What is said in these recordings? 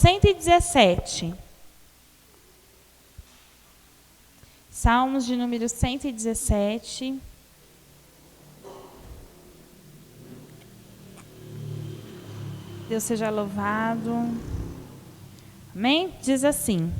117. Salmos de número 117. Deus seja louvado. Amém? Diz assim: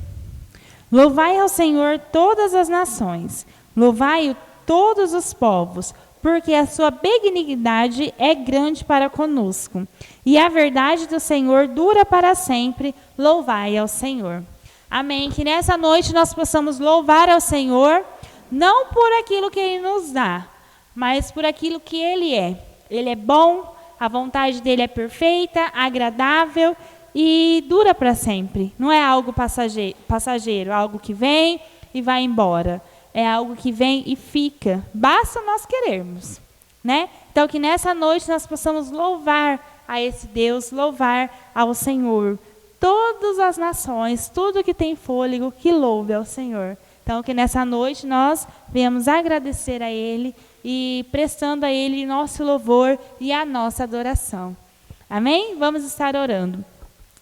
Louvai ao Senhor todas as nações, louvai-o todos os povos, porque a sua benignidade é grande para conosco, e a verdade do Senhor dura para sempre. Louvai ao Senhor. Amém. Que nessa noite nós possamos louvar ao Senhor, não por aquilo que Ele nos dá, mas por aquilo que Ele é. Ele é bom, a vontade dEle é perfeita, agradável e dura para sempre. Não é algo passageiro, algo que vem e vai embora. É algo que vem e fica. Basta nós querermos, né? Então que nessa noite nós possamos louvar a esse Deus, louvar ao Senhor. Todas as nações, tudo que tem fôlego, que louve ao Senhor. Então que nessa noite nós venhamos agradecer a Ele e prestando a Ele nosso louvor e a nossa adoração. Amém? Vamos estar orando.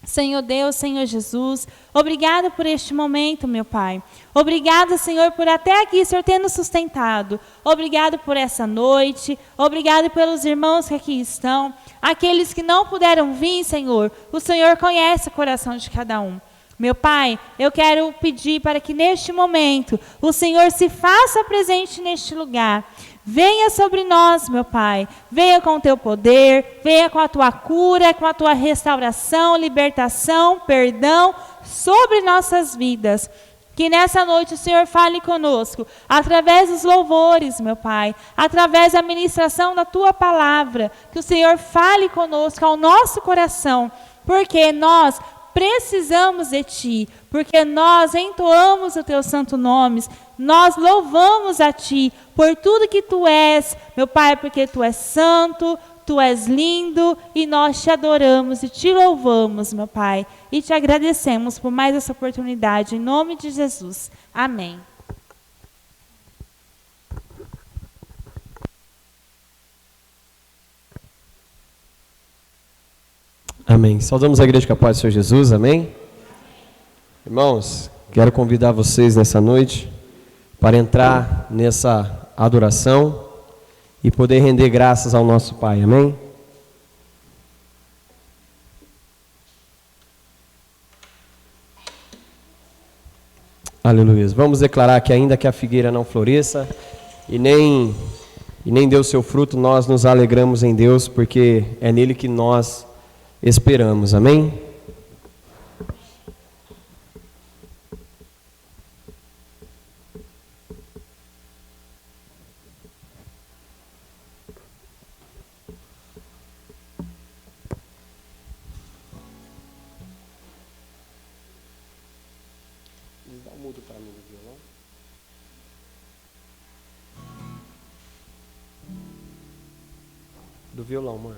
Senhor Deus, Senhor Jesus, obrigado por este momento, meu Pai. Obrigado, Senhor, por até aqui, Senhor, ter nos sustentado. Obrigado por essa noite. Obrigado pelos irmãos que aqui estão. Aqueles que não puderam vir, Senhor, o Senhor conhece o coração de cada um. Meu Pai, eu quero pedir para que neste momento o Senhor se faça presente neste lugar. Venha sobre nós, meu Pai. Venha com o teu poder, venha com a tua cura, com a tua restauração, libertação, perdão sobre nossas vidas. Que nessa noite o Senhor fale conosco, através dos louvores, meu Pai, através da ministração da tua palavra. Que o Senhor fale conosco ao nosso coração, porque nós precisamos de Ti, porque nós entoamos o Teu santo nome, nós louvamos a Ti por tudo que Tu és, meu Pai, porque Tu és santo, Tu és lindo e nós Te adoramos e Te louvamos, meu Pai, e Te agradecemos por mais essa oportunidade, em nome de Jesus. Amém. Amém. Saudamos a igreja com a paz do Senhor Jesus, amém? Irmãos, quero convidar vocês nessa noite para entrar nessa adoração e poder render graças ao nosso Pai, amém? Aleluia. Vamos declarar que ainda que a figueira não floresça e nem dê o seu fruto, nós nos alegramos em Deus, porque é nele que nós esperamos, amém? Dá um mudo para mim do violão. Do violão, mano.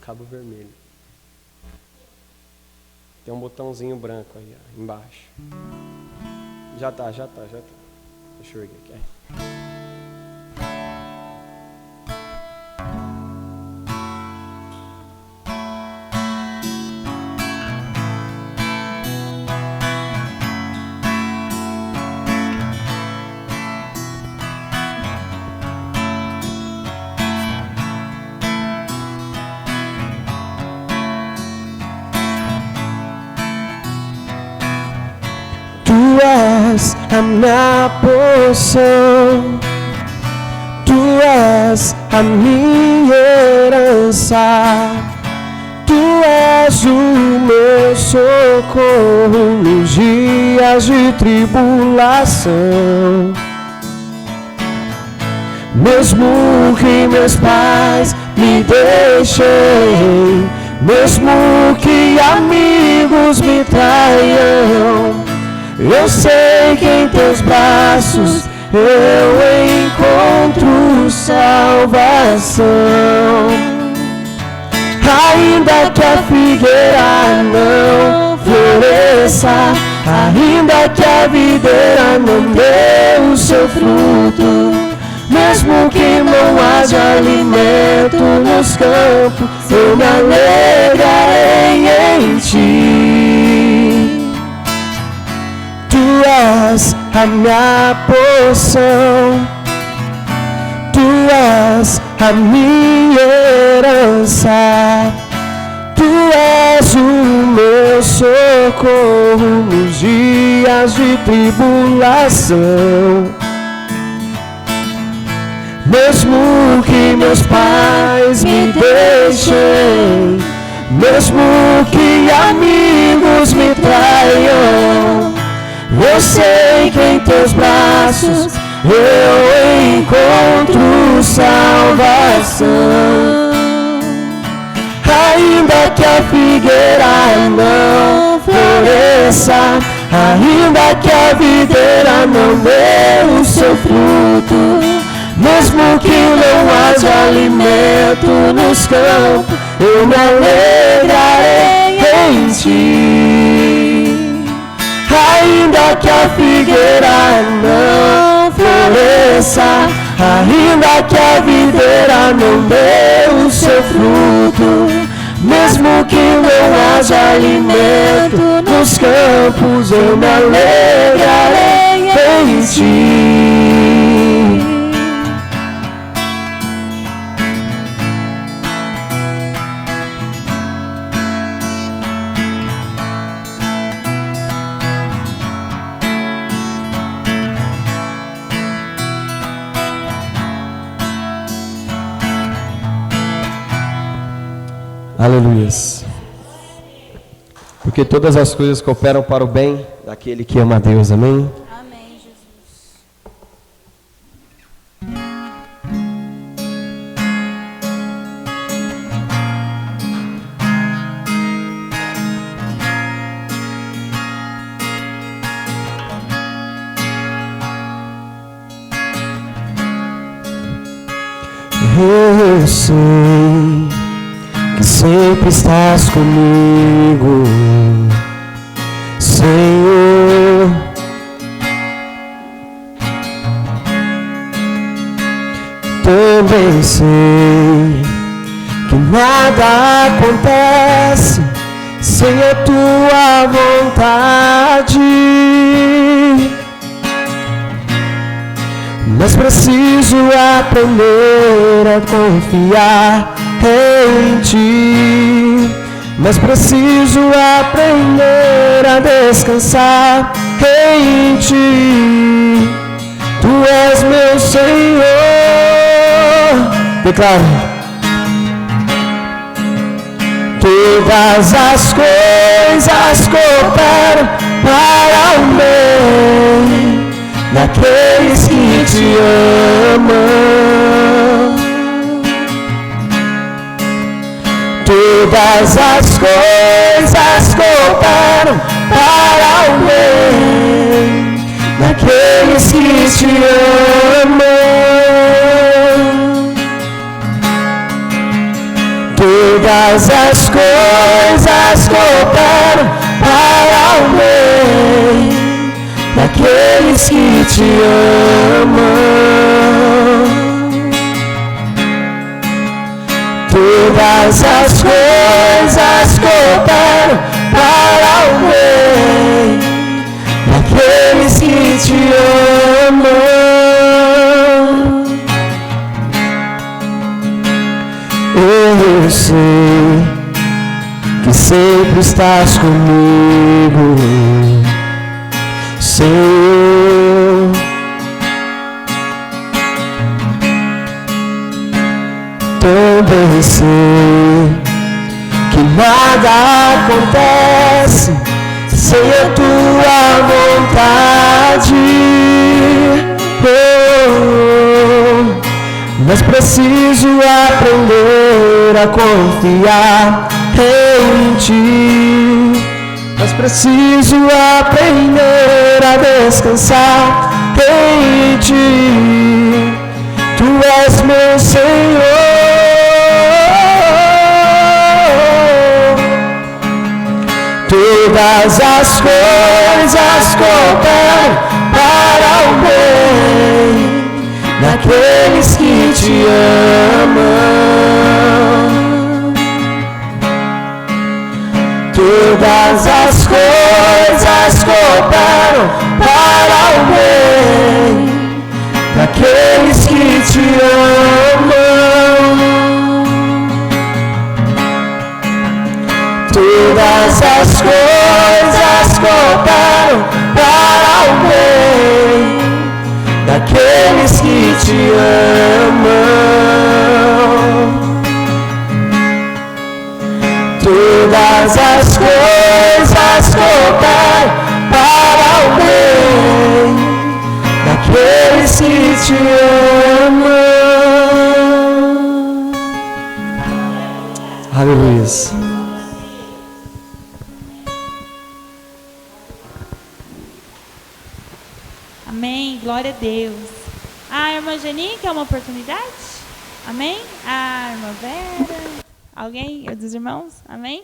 Cabo vermelho. Tem um botãozinho branco aí, ó, embaixo. Já tá. Deixa eu ver aqui. Tu és a minha porção, Tu és a minha herança, Tu és o meu socorro nos dias de tribulação. Mesmo que meus pais me deixem, mesmo que amigos me traiam, eu sei que em teus braços eu encontro salvação. Ainda que a figueira não floresça, ainda que a videira não dê o seu fruto, Mesmo que não haja alimento nos campos, eu me alegrarei em ti. Tu és a minha porção, tu és a minha herança, tu és o meu socorro nos dias de tribulação. Mesmo que meus pais me deixem, mesmo que amigos me traiam, eu sei que em teus braços eu encontro salvação. Ainda que a figueira não floresça, ainda que a videira não dê o seu fruto, mesmo que não haja alimento nos campos, eu me alegrarei em ti. Ainda que a figueira não floresça, ainda que a videira não dê o seu fruto, mesmo que não haja alimento nos campos, eu me alegrarei em ti. Aleluias. Porque todas as coisas cooperam para o bem daquele que ama a Deus. Amém? Amém, Jesus. Eu sei que sempre estás comigo, Senhor. Também sei que nada acontece sem a tua vontade, mas preciso aprender a confiar em ti, mas preciso aprender a descansar em ti. Tu és meu Senhor. Declara. Todas as coisas cooperam para o bem daqueles que te amam. Todas as coisas cooperam para o bem daqueles que te amam. Todas as coisas cooperam para o bem daqueles que te amam. Todas as coisas cooperam para o bem daqueles que te amam. Eu sei que sempre estás comigo, Senhor. Também sei que nada acontece sem a tua vontade, mas preciso aprender a confiar em ti, mas preciso aprender a descansar em ti. Tu és meu Senhor. Todas as coisas cooperam para o bem daqueles que te amam. Todas as coisas cooperam para o bem daqueles que te amam. Todas as coisas cooperam para o bem daqueles que te amam. Todas as coisas cooperam para o bem daqueles que te amam. Aleluia. Amém, glória a Deus. A irmã Janinha quer uma oportunidade? Amém? A irmã Vera? Alguém dos irmãos? Amém?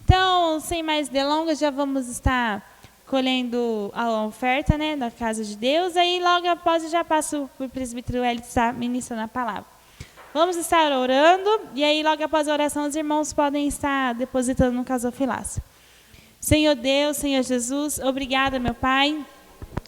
Então, sem mais delongas, já vamos estar colhendo a oferta, né, da casa de Deus. Aí logo após eu já passo para o presbítero Hélio estar ministrando a palavra. Vamos estar orando e aí logo após a oração os irmãos podem estar depositando no gasofilácio. Senhor Deus, Senhor Jesus, obrigada, meu Pai.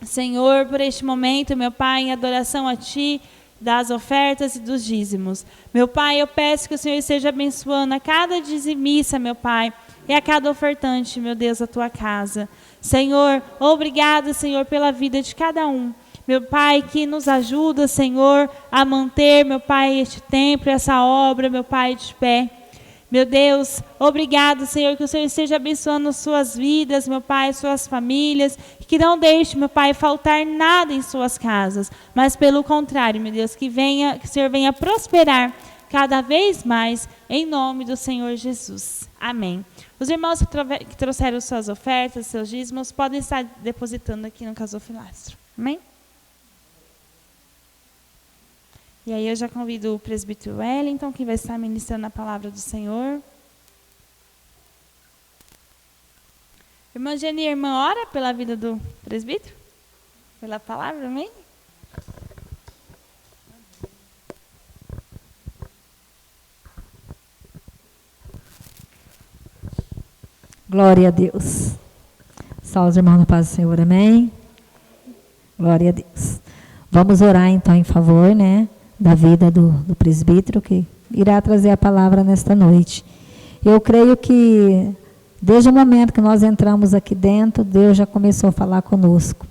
Senhor, por este momento, meu Pai, em adoração a Ti, das ofertas e dos dízimos. Meu Pai, eu peço que o Senhor esteja abençoando a cada dizimista, meu Pai, e a cada ofertante, meu Deus, a Tua casa. Senhor, obrigado, Senhor, pela vida de cada um. Meu Pai, que nos ajuda, Senhor, a manter, meu Pai, este templo, essa obra, meu Pai, de pé. Meu Deus, obrigado, Senhor, que o Senhor esteja abençoando suas vidas, meu Pai, suas famílias, que não deixe, meu Pai, faltar nada em suas casas, mas pelo contrário, meu Deus, que o Senhor venha prosperar cada vez mais, em nome do Senhor Jesus. Amém. Os irmãos que trouxeram suas ofertas, seus dízimos, podem estar depositando aqui no gasofilácio. Amém? E aí eu já convido o presbítero Wellington, que vai estar ministrando a palavra do Senhor. Irmã Geni, irmã, ora pela vida do presbítero? Pela palavra, amém? Glória a Deus. Salve os irmãos na paz do Senhor, amém? Glória a Deus. Vamos orar então em favor, né, da vida do presbítero que irá trazer a palavra nesta noite. Eu creio que desde o momento que nós entramos aqui dentro, Deus já começou a falar conosco,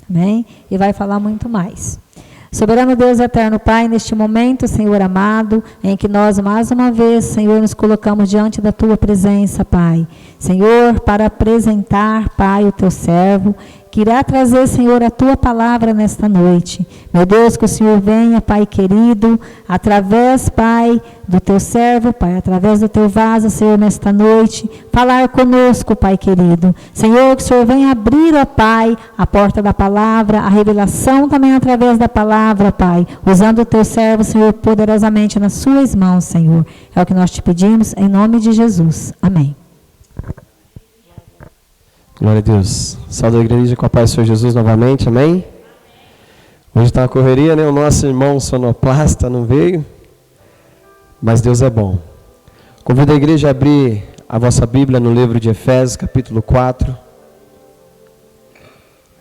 amém? E vai falar muito mais. Soberano Deus eterno Pai, neste momento, Senhor amado, em que nós mais uma vez, Senhor, nos colocamos diante da Tua presença, Pai. Senhor, para apresentar, Pai, o Teu servo, que irá trazer, Senhor, a Tua palavra nesta noite. Meu Deus, que o Senhor venha, Pai querido, através, Pai, do Teu servo, Pai, através do Teu vaso, Senhor, nesta noite, falar conosco, Pai querido. Senhor, que o Senhor venha abrir, ó Pai, a porta da palavra, a revelação também através da palavra, Pai, usando o Teu servo, Senhor, poderosamente nas Suas mãos, Senhor. É o que nós te pedimos, em nome de Jesus. Amém. Glória a Deus. Salve a igreja com a paz do Senhor Jesus novamente, amém? Hoje está uma correria, né? O nosso irmão sonoplasta não veio, mas Deus é bom. Convido a igreja a abrir a vossa Bíblia no livro de Efésios, capítulo 4,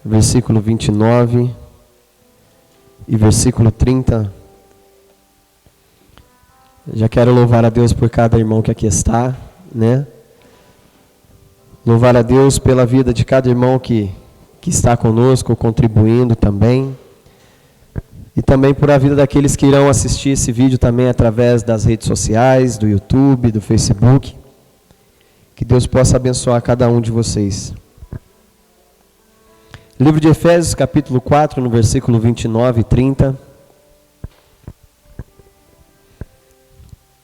versículo 29 e versículo 30. Já quero louvar a Deus por cada irmão que aqui está, né? Louvar a Deus pela vida de cada irmão que está conosco, contribuindo também. E também por a vida daqueles que irão assistir esse vídeo também através das redes sociais, do YouTube, do Facebook. Que Deus possa abençoar cada um de vocês. Livro de Efésios, capítulo 4, no versículo 29 e 30.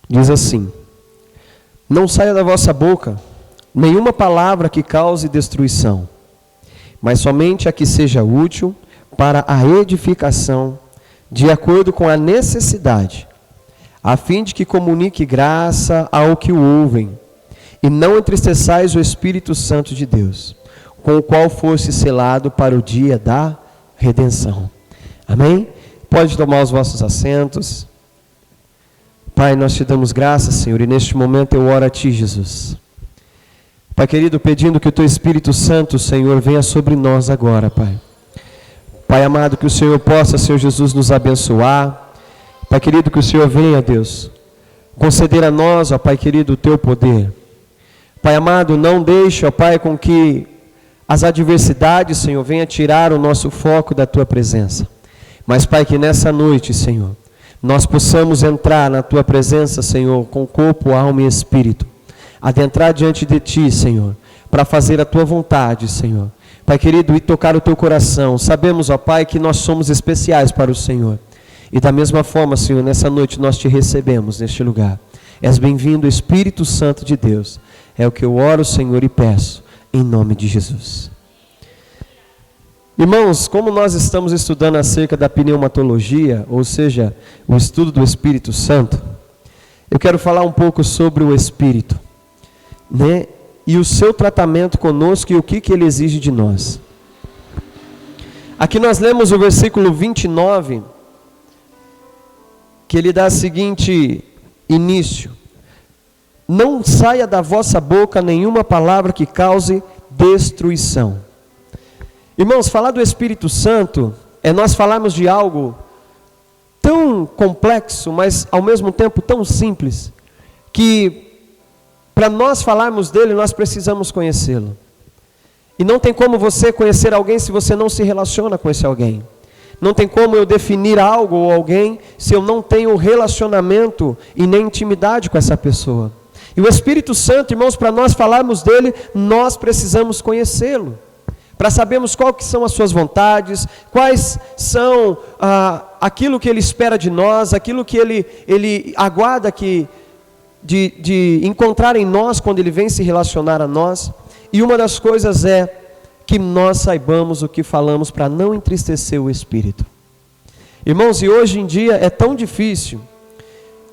Diz assim: Não saia da vossa boca nenhuma palavra que cause destruição, mas somente a que seja útil para a edificação, de acordo com a necessidade, a fim de que comunique graça ao que o ouvem, e não entristeçais o Espírito Santo de Deus, com o qual fosse selado para o dia da redenção. Amém? Pode tomar os vossos assentos. Pai, nós te damos graças, Senhor, e neste momento eu oro a Ti, Jesus. Pai querido, pedindo que o Teu Espírito Santo, Senhor, venha sobre nós agora, Pai. Pai amado, que o Senhor possa, Senhor Jesus, nos abençoar. Pai querido, que o Senhor venha, Deus, conceder a nós, ó Pai querido, o Teu poder. Pai amado, não deixe, ó Pai, com que as adversidades, Senhor, venham tirar o nosso foco da Tua presença. Mas, Pai, que nessa noite, Senhor, nós possamos entrar na Tua presença, Senhor, com corpo, alma e espírito. Adentrar diante de Ti, Senhor, para fazer a Tua vontade, Senhor. Pai querido, e tocar o Teu coração. Sabemos, ó Pai, que nós somos especiais para o Senhor. E da mesma forma, Senhor, nessa noite nós Te recebemos neste lugar. És bem-vindo, Espírito Santo de Deus. É o que eu oro, Senhor, e peço, em nome de Jesus. Irmãos, como nós estamos estudando acerca da pneumatologia, ou seja, o estudo do Espírito Santo, eu quero falar um pouco sobre o Espírito, né? E o seu tratamento conosco e o que ele exige de nós. Aqui nós lemos o versículo 29, que ele dá o seguinte início: não saia da vossa boca nenhuma palavra que cause destruição. Irmãos, falar do Espírito Santo é nós falarmos de algo tão complexo, mas ao mesmo tempo tão simples, que para nós falarmos dele, nós precisamos conhecê-lo. E não tem como você conhecer alguém se você não se relaciona com esse alguém. Não tem como eu definir algo ou alguém se eu não tenho relacionamento e nem intimidade com essa pessoa. E o Espírito Santo, irmãos, para nós falarmos dele, nós precisamos conhecê-lo. Para sabermos quais que são as suas vontades, quais são aquilo que ele espera de nós, aquilo que ele aguarda de encontrar em nós quando ele vem se relacionar a nós. E uma das coisas é que nós saibamos o que falamos para não entristecer o Espírito. Irmãos, e hoje em dia é tão difícil,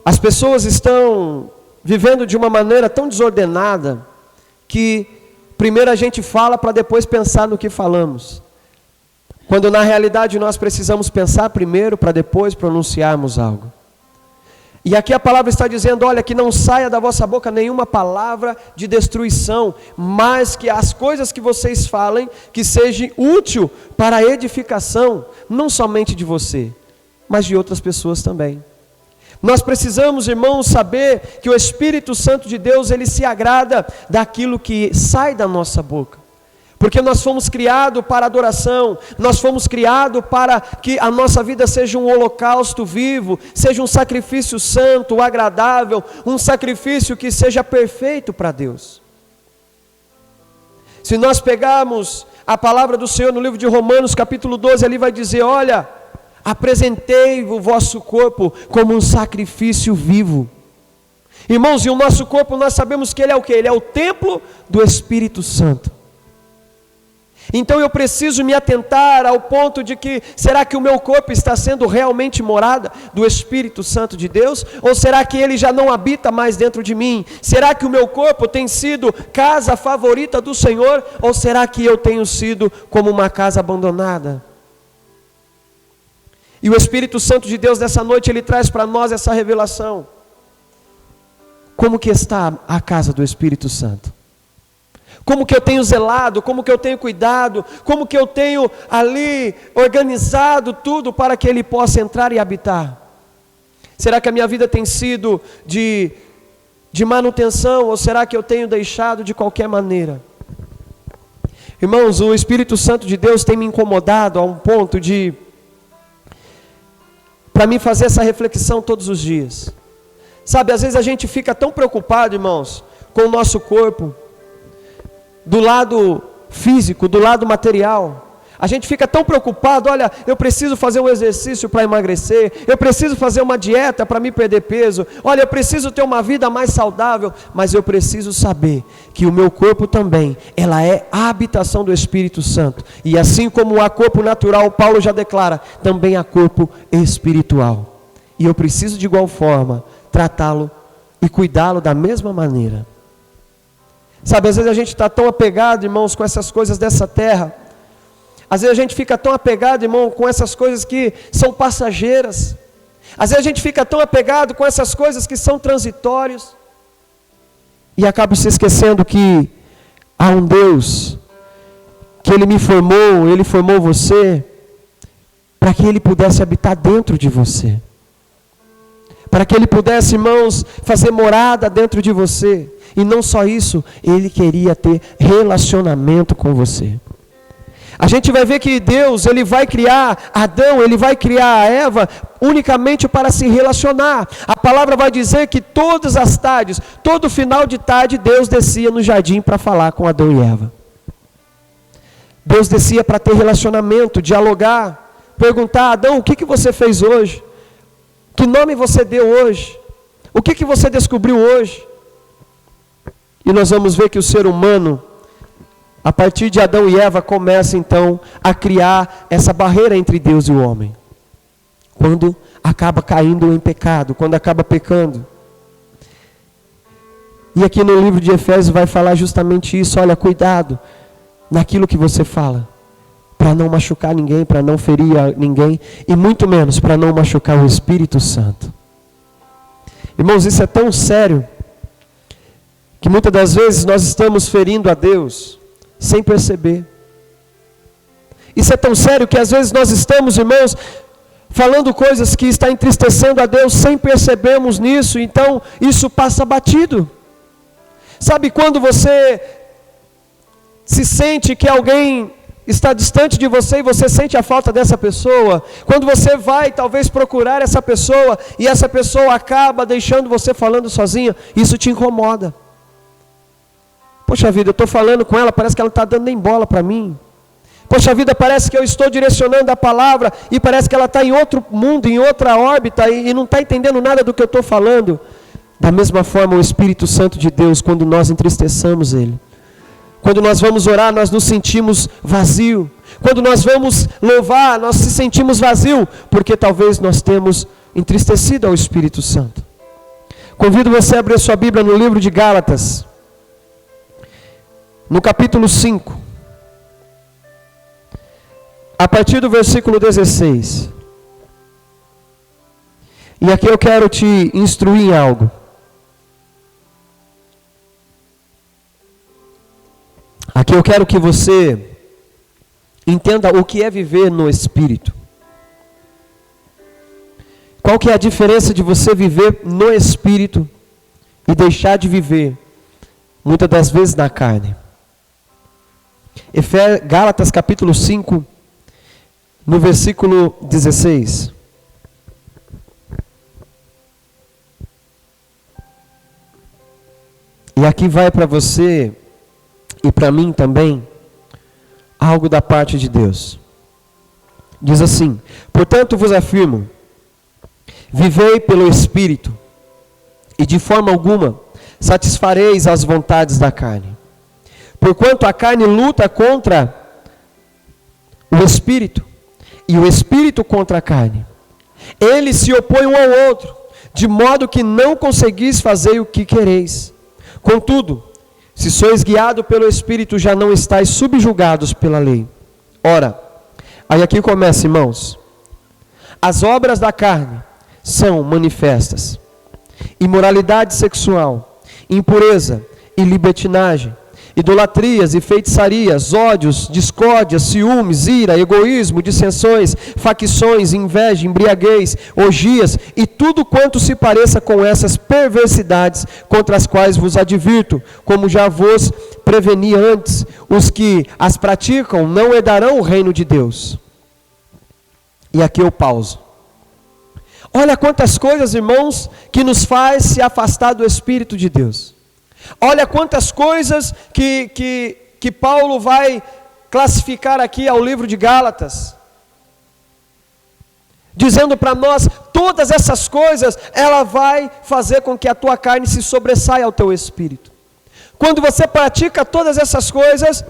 as pessoas estão vivendo de uma maneira tão desordenada, que primeiro a gente fala para depois pensar no que falamos. Quando na realidade nós precisamos pensar primeiro para depois pronunciarmos algo. E aqui a palavra está dizendo, olha, que não saia da vossa boca nenhuma palavra de destruição, mas que as coisas que vocês falem, que seja útil para a edificação, não somente de você, mas de outras pessoas também. Nós precisamos, irmãos, saber que o Espírito Santo de Deus, ele se agrada daquilo que sai da nossa boca. Porque nós fomos criados para adoração, nós fomos criados para que a nossa vida seja um holocausto vivo, seja um sacrifício santo, agradável, um sacrifício que seja perfeito para Deus. Se nós pegarmos a palavra do Senhor no livro de Romanos, capítulo 12, ali vai dizer, olha, apresentei o vosso corpo como um sacrifício vivo. Irmãos, e o nosso corpo nós sabemos que ele é o quê? Ele é o templo do Espírito Santo. Então eu preciso me atentar ao ponto de que, será que o meu corpo está sendo realmente morada do Espírito Santo de Deus? Ou será que ele já não habita mais dentro de mim? Será que o meu corpo tem sido casa favorita do Senhor? Ou será que eu tenho sido como uma casa abandonada? E o Espírito Santo de Deus nessa noite, ele traz para nós essa revelação. Como que está a casa do Espírito Santo? Como que eu tenho zelado, como que eu tenho cuidado, como que eu tenho ali organizado tudo para que ele possa entrar e habitar? Será que a minha vida tem sido de manutenção, ou será que eu tenho deixado de qualquer maneira? Irmãos, o Espírito Santo de Deus tem me incomodado a um ponto para mim fazer essa reflexão todos os dias. Sabe, às vezes a gente fica tão preocupado, irmãos, com o nosso corpo, do lado físico, do lado material. A gente fica tão preocupado, olha, eu preciso fazer um exercício para emagrecer, eu preciso fazer uma dieta para me perder peso, olha, eu preciso ter uma vida mais saudável, mas eu preciso saber que o meu corpo também, ela é a habitação do Espírito Santo. E assim como há corpo natural, Paulo já declara, também há corpo espiritual. E eu preciso de igual forma tratá-lo e cuidá-lo da mesma maneira. Sabe, às vezes a gente está tão apegado, irmãos, com essas coisas dessa terra. Às vezes a gente fica tão apegado, irmão, com essas coisas que são passageiras. Às vezes a gente fica tão apegado com essas coisas que são transitórias. E acaba se esquecendo que há um Deus, que Ele me formou, Ele formou você, para que Ele pudesse habitar dentro de você. Para que Ele pudesse, irmãos, fazer morada dentro de você. E não só isso, Ele queria ter relacionamento com você. A gente vai ver que Deus, Ele vai criar Adão, Ele vai criar a Eva unicamente para se relacionar. A palavra vai dizer que todas as tardes, todo final de tarde, Deus descia no jardim para falar com Adão e Eva. Deus descia para ter relacionamento, dialogar, perguntar: Adão, o que você fez hoje? Que nome você deu hoje? O que você descobriu hoje? E nós vamos ver que o ser humano, a partir de Adão e Eva, começa então a criar essa barreira entre Deus e o homem. Quando acaba caindo em pecado, quando acaba pecando. E aqui no livro de Efésios vai falar justamente isso. Olha, cuidado naquilo que você fala, para não machucar ninguém, para não ferir a ninguém, e muito menos para não machucar o Espírito Santo. Irmãos, isso é tão sério, que muitas das vezes nós estamos ferindo a Deus sem perceber. Isso é tão sério que às vezes nós estamos, irmãos, falando coisas que está entristecendo a Deus sem percebermos nisso, então isso passa batido. Sabe quando você se sente que alguém está distante de você e você sente a falta dessa pessoa? Quando você vai talvez procurar essa pessoa e essa pessoa acaba deixando você falando sozinha, isso te incomoda. Poxa vida, eu estou falando com ela, parece que ela não está dando nem bola para mim. Poxa vida, parece que eu estou direcionando a palavra e parece que ela está em outro mundo, em outra órbita e não está entendendo nada do que eu estou falando. Da mesma forma, o Espírito Santo de Deus, quando nós entristeçamos Ele, quando nós vamos orar, nós nos sentimos vazio. Quando nós vamos louvar, nós se sentimos vazio, porque talvez nós temos entristecido ao Espírito Santo. Convido você a abrir a sua Bíblia no livro de Gálatas, no capítulo 5, a partir do versículo 16. E aqui eu quero te instruir em algo. Aqui eu quero que você entenda o que é viver no Espírito. Qual que é a diferença de você viver no Espírito e deixar de viver, muitas das vezes, na carne. Gálatas capítulo 5, no versículo 16. E aqui vai para você e para mim também algo da parte de Deus. Diz assim: portanto vos afirmo, vivei pelo Espírito, e de forma alguma satisfareis as vontades da carne. Porquanto a carne luta contra o Espírito, e o Espírito contra a carne. Eles se opõem um ao outro, de modo que não conseguis fazer o que quereis. Contudo, se sois guiados pelo Espírito, já não estáis subjugados pela lei. Ora, aí aqui começa, irmãos. As obras da carne são manifestas: imoralidade sexual, impureza e libertinagem, idolatrias e feitiçarias, ódios, discórdias, ciúmes, ira, egoísmo, dissensões, facções, inveja, embriaguez, orgias e tudo quanto se pareça com essas perversidades, contra as quais vos advirto, como já vos preveni antes: os que as praticam não herdarão o reino de Deus. E aqui eu pauso. Olha quantas coisas, irmãos, que nos faz se afastar do Espírito de Deus. Olha quantas coisas que Paulo vai classificar aqui ao livro de Gálatas, dizendo para nós, todas essas coisas, ela vai fazer com que a tua carne se sobressaia ao teu espírito. Quando você pratica todas essas coisas,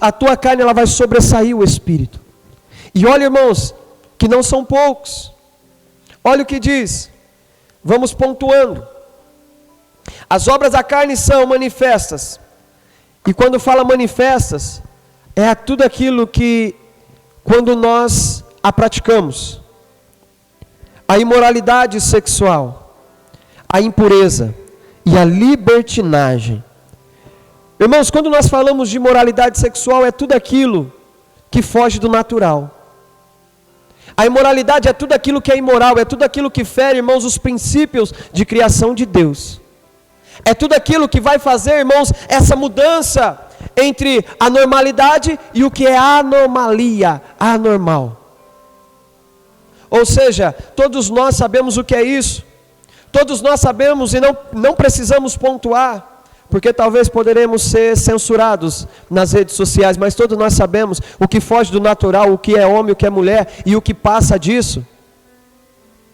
a tua carne ela vai sobressair o espírito. E olha, irmãos, que não são poucos. Olha o que diz, vamos pontuando. As obras da carne são manifestas. E quando fala manifestas, é tudo aquilo que quando nós a praticamos. A imoralidade sexual, a impureza e a libertinagem. Irmãos, quando nós falamos de imoralidade sexual, é tudo aquilo que foge do natural. A imoralidade é tudo aquilo que é imoral, é tudo aquilo que fere, irmãos, os princípios de criação de Deus. É tudo aquilo que vai fazer, irmãos, essa mudança entre a normalidade e o que é anomalia, anormal. Ou seja, todos nós sabemos o que é isso. Todos nós sabemos e não precisamos pontuar, porque talvez poderemos ser censurados nas redes sociais, mas todos nós sabemos o que foge do natural, o que é homem, o que é mulher, e o que passa disso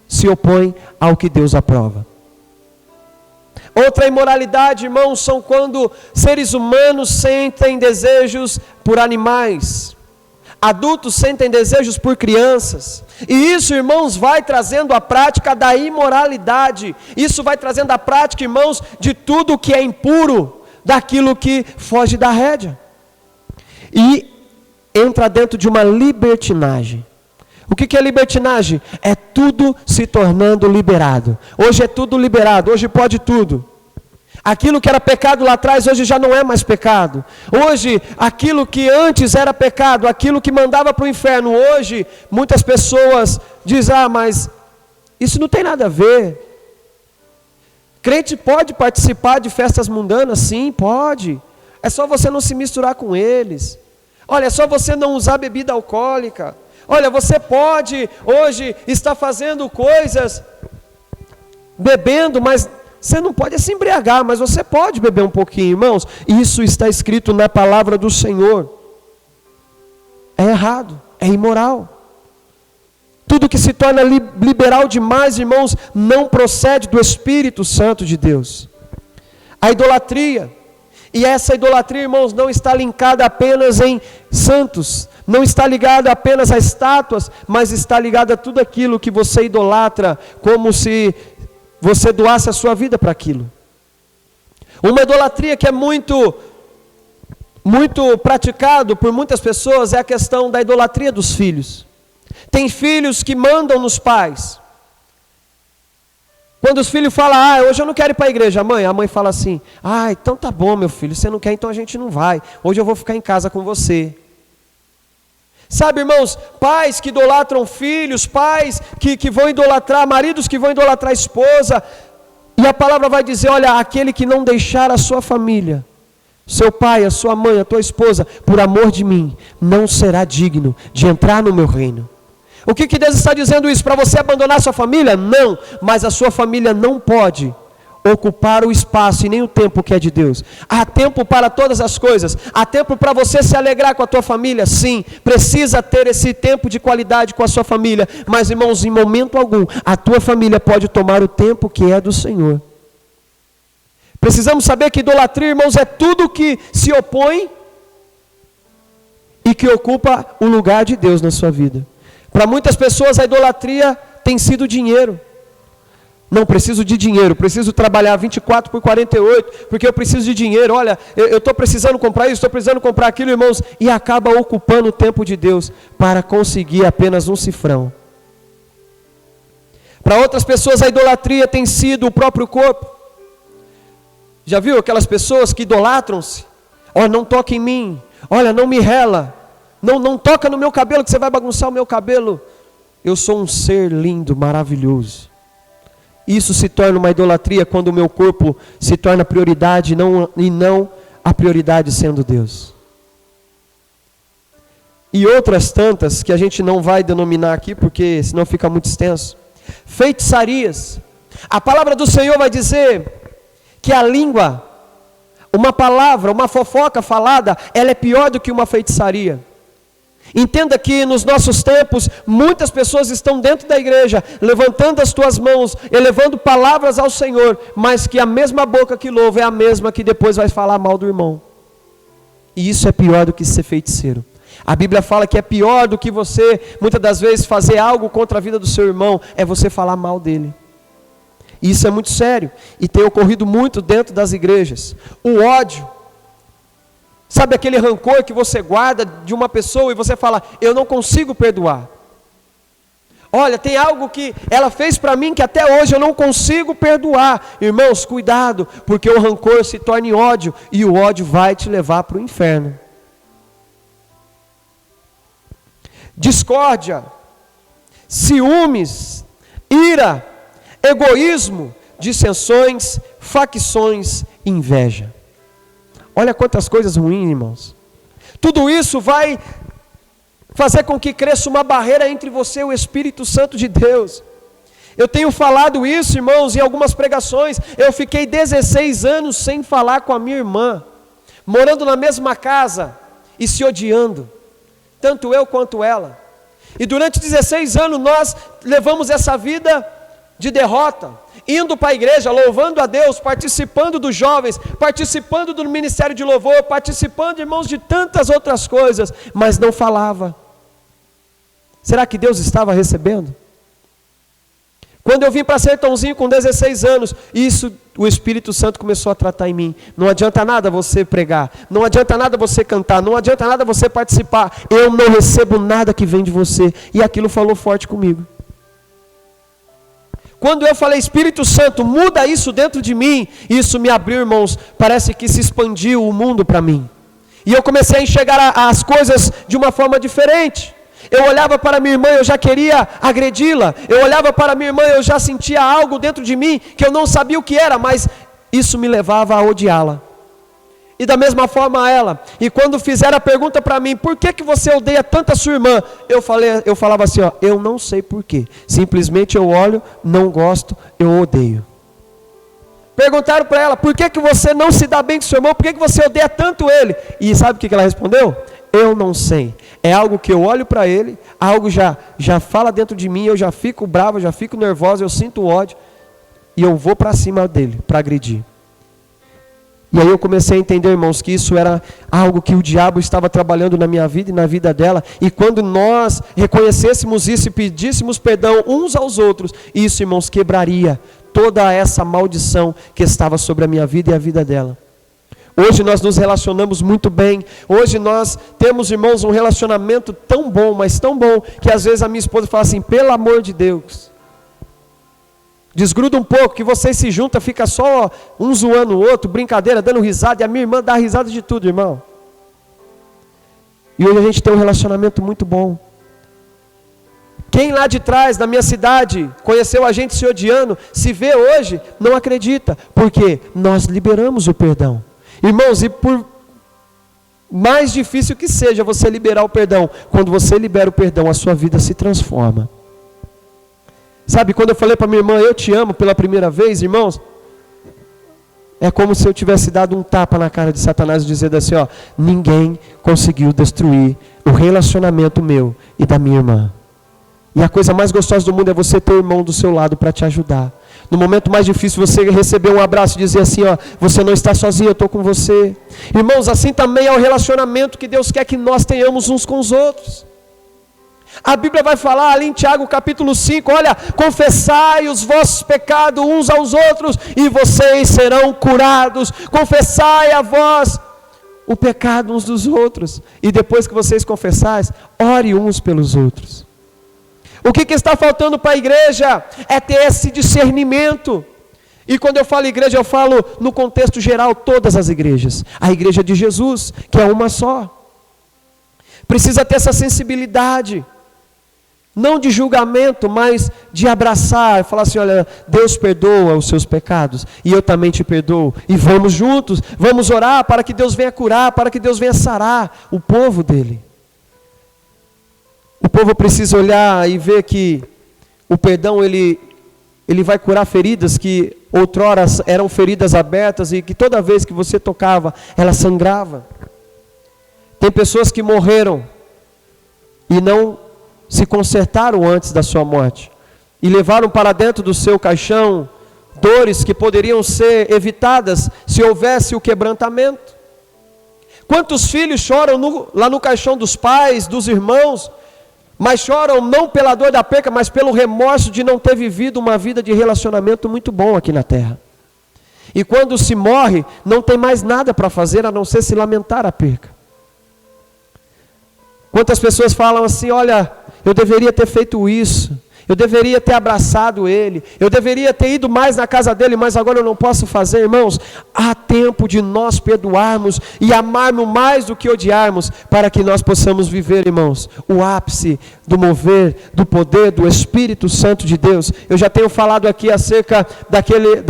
se opõe ao que Deus aprova. Outra imoralidade, irmãos, são quando seres humanos sentem desejos por animais, adultos sentem desejos por crianças, e isso, irmãos, vai trazendo a prática da imoralidade, isso vai trazendo a prática, irmãos, de tudo que é impuro, daquilo que foge da rédea, e entra dentro de uma libertinagem. O que é libertinagem? É tudo se tornando liberado. Hoje é tudo liberado, hoje pode tudo. Aquilo que era pecado lá atrás, hoje já não é mais pecado. Hoje, aquilo que antes era pecado, aquilo que mandava para o inferno, hoje, muitas pessoas dizem, mas isso não tem nada a ver. Crente pode participar de festas mundanas? Sim, pode. É só você não se misturar com eles. Olha, é só você não usar bebida alcoólica. Olha, você pode hoje estar fazendo coisas, bebendo, mas você não pode se embriagar, mas você pode beber um pouquinho, irmãos. Isso está escrito na palavra do Senhor. É errado, é imoral. Tudo que se torna liberal demais, irmãos, não procede do Espírito Santo de Deus. A idolatria. E essa idolatria, irmãos, não está linkada apenas em santos, não está ligada apenas a estátuas, mas está ligada a tudo aquilo que você idolatra, como se você doasse a sua vida para aquilo. Uma idolatria que é muito praticado por muitas pessoas é a questão da idolatria dos filhos. Tem filhos que mandam nos pais. Quando os filhos falam, hoje eu não quero ir para a igreja, a mãe fala assim, então tá bom, meu filho, você não quer, então a gente não vai. Hoje eu vou ficar em casa com você. Sabe, irmãos, pais que idolatram filhos, pais que vão idolatrar, maridos que vão idolatrar a esposa, e a palavra vai dizer, olha, aquele que não deixar a sua família, seu pai, a sua mãe, a tua esposa, por amor de mim, não será digno de entrar no meu reino. O que Deus está dizendo isso? Para você abandonar sua família? Não, mas a sua família não pode ocupar o espaço e nem o tempo que é de Deus. Há tempo para todas as coisas. Há tempo para você se alegrar com a tua família? Sim, precisa ter esse tempo de qualidade com a sua família. Mas, irmãos, em momento algum, a tua família pode tomar o tempo que é do Senhor. Precisamos saber que idolatria, irmãos, é tudo que se opõe e que ocupa o lugar de Deus na sua vida. Para muitas pessoas a idolatria tem sido dinheiro. Não preciso de dinheiro, preciso trabalhar 24 por 48, porque eu preciso de dinheiro. Olha, eu estou precisando comprar isso, estou precisando comprar aquilo, irmãos, e acaba ocupando o tempo de Deus para conseguir apenas um cifrão. Para outras pessoas a idolatria tem sido o próprio corpo. Já viu aquelas pessoas que idolatram-se? Olha, não toca em mim, olha, não me rela. Não toca no meu cabelo, que você vai bagunçar o meu cabelo. Eu sou um ser lindo, maravilhoso. Isso se torna uma idolatria quando o meu corpo se torna prioridade e não a prioridade sendo Deus. E outras tantas que a gente não vai denominar aqui, porque senão fica muito extenso. Feitiçarias. A palavra do Senhor vai dizer que a língua, uma palavra, uma fofoca falada, ela é pior do que uma feitiçaria. Entenda que nos nossos tempos, muitas pessoas estão dentro da igreja, levantando as tuas mãos, elevando palavras ao Senhor, mas que a mesma boca que louva é a mesma que depois vai falar mal do irmão. E isso é pior do que ser feiticeiro. A Bíblia fala que é pior do que você, muitas das vezes, fazer algo contra a vida do seu irmão, é você falar mal dele. E isso é muito sério, e tem ocorrido muito dentro das igrejas. O ódio. Sabe aquele rancor que você guarda de uma pessoa e você fala, eu não consigo perdoar. Olha, tem algo que ela fez para mim que até hoje eu não consigo perdoar. Irmãos, cuidado, porque o rancor se torna em ódio e o ódio vai te levar para o inferno. Discórdia, ciúmes, ira, egoísmo, dissensões, facções, inveja. Olha quantas coisas ruins, irmãos. Tudo isso vai fazer com que cresça uma barreira entre você e o Espírito Santo de Deus. Eu tenho falado isso, irmãos, em algumas pregações. Eu fiquei 16 anos sem falar com a minha irmã, morando na mesma casa e se odiando, tanto eu quanto ela. E durante 16 anos nós levamos essa vida de derrota, indo para a igreja, louvando a Deus, participando dos jovens, participando do ministério de louvor, participando, irmãos, de tantas outras coisas, mas não falava. Será que Deus estava recebendo? Quando eu vim para Sertãozinho com 16 anos, isso o Espírito Santo começou a tratar em mim. Não adianta nada você pregar, não adianta nada você cantar, não adianta nada você participar, eu não recebo nada que vem de você. E aquilo falou forte comigo. Quando eu falei, Espírito Santo, muda isso dentro de mim, isso me abriu, irmãos, parece que se expandiu o mundo para mim. E eu comecei a enxergar as coisas de uma forma diferente. Eu olhava para minha irmã, eu já queria agredi-la. Eu olhava para minha irmã, eu já sentia algo dentro de mim que eu não sabia o que era, mas isso me levava a odiá-la. E da mesma forma a ela. E quando fizeram a pergunta para mim, por que você odeia tanto a sua irmã? Eu falava assim, ó, eu não sei por quê. Simplesmente eu olho, não gosto, eu odeio. Perguntaram para ela, por que você não se dá bem com seu irmão? Por que você odeia tanto ele? E sabe o que ela respondeu? Eu não sei. É algo que eu olho para ele, algo já fala dentro de mim, eu já fico bravo, já fico nervoso, eu sinto ódio. E eu vou para cima dele, para agredir. E aí eu comecei a entender, irmãos, que isso era algo que o diabo estava trabalhando na minha vida e na vida dela. E quando nós reconhecêssemos isso e pedíssemos perdão uns aos outros, isso, irmãos, quebraria toda essa maldição que estava sobre a minha vida e a vida dela. Hoje nós nos relacionamos muito bem. Hoje nós temos, irmãos, um relacionamento tão bom, mas tão bom, que às vezes a minha esposa fala assim, pelo amor de Deus, desgruda um pouco, que vocês se juntam, fica só um zoando o outro, brincadeira, dando risada, e a minha irmã dá risada de tudo, irmão. E hoje a gente tem um relacionamento muito bom. Quem lá de trás, na minha cidade, conheceu a gente se odiando, se vê hoje, não acredita, porque nós liberamos o perdão. Irmãos, e por mais difícil que seja você liberar o perdão, quando você libera o perdão, a sua vida se transforma. Sabe, quando eu falei para minha irmã, eu te amo pela primeira vez, irmãos, é como se eu tivesse dado um tapa na cara de Satanás, dizendo assim, ó, ninguém conseguiu destruir o relacionamento meu e da minha irmã. E a coisa mais gostosa do mundo é você ter o irmão do seu lado para te ajudar. No momento mais difícil, você receber um abraço e dizer assim, ó, você não está sozinho, eu estou com você. Irmãos, assim também é o relacionamento que Deus quer que nós tenhamos uns com os outros. A Bíblia vai falar ali em Tiago capítulo 5, olha, confessai os vossos pecados uns aos outros e vocês serão curados. Confessai a vós o pecado uns dos outros. E depois que vocês confessarem, ore uns pelos outros. O que está faltando para a igreja é ter esse discernimento. E quando eu falo igreja, eu falo no contexto geral, todas as igrejas. A igreja de Jesus, que é uma só. Precisa ter essa sensibilidade. Não de julgamento, mas de abraçar, falar assim, olha, Deus perdoa os seus pecados, e eu também te perdoo, e vamos juntos, vamos orar para que Deus venha curar, para que Deus venha sarar o povo dele. O povo precisa olhar e ver que o perdão, ele vai curar feridas que outrora eram feridas abertas, e que toda vez que você tocava, ela sangrava. Tem pessoas que morreram, e não se consertaram antes da sua morte, e levaram para dentro do seu caixão dores que poderiam ser evitadas se houvesse o quebrantamento. Quantos filhos choram lá no caixão dos pais, dos irmãos, mas choram não pela dor da perca, mas pelo remorso de não ter vivido uma vida de relacionamento muito bom aqui na terra. E quando se morre, não tem mais nada para fazer a não ser se lamentar a perca. Quantas pessoas falam assim: olha, eu deveria ter feito isso, eu deveria ter abraçado ele, eu deveria ter ido mais na casa dele, mas agora eu não posso fazer. Irmãos, há tempo de nós perdoarmos e amarmos mais do que odiarmos, para que nós possamos viver, irmãos, o ápice do mover, do poder, do Espírito Santo de Deus. Eu já tenho falado aqui acerca daquele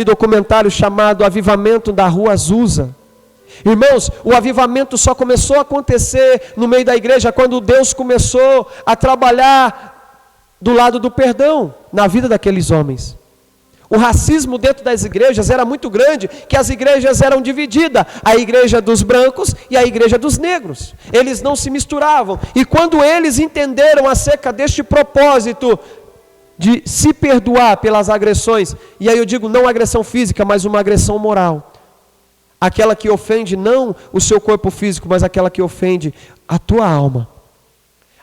documentário chamado Avivamento da Rua Azusa. Irmãos, o avivamento só começou a acontecer no meio da igreja quando Deus começou a trabalhar do lado do perdão na vida daqueles homens. O racismo dentro das igrejas era muito grande, que as igrejas eram divididas, a igreja dos brancos e a igreja dos negros. Eles não se misturavam. E quando eles entenderam acerca deste propósito de se perdoar pelas agressões, e aí eu digo não agressão física, mas uma agressão moral, aquela que ofende não o seu corpo físico, mas aquela que ofende a tua alma.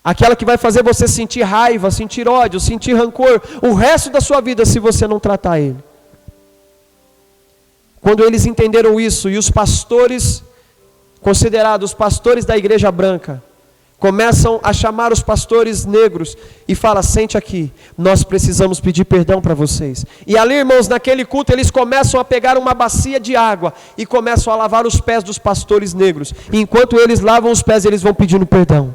Aquela que vai fazer você sentir raiva, sentir ódio, sentir rancor o resto da sua vida se você não tratar ele. Quando eles entenderam isso, e os pastores, considerados os pastores da igreja branca, começam a chamar os pastores negros e fala: sente aqui, nós precisamos pedir perdão para vocês. E ali, irmãos, naquele culto eles começam a pegar uma bacia de água e começam a lavar os pés dos pastores negros. E enquanto eles lavam os pés, eles vão pedindo perdão.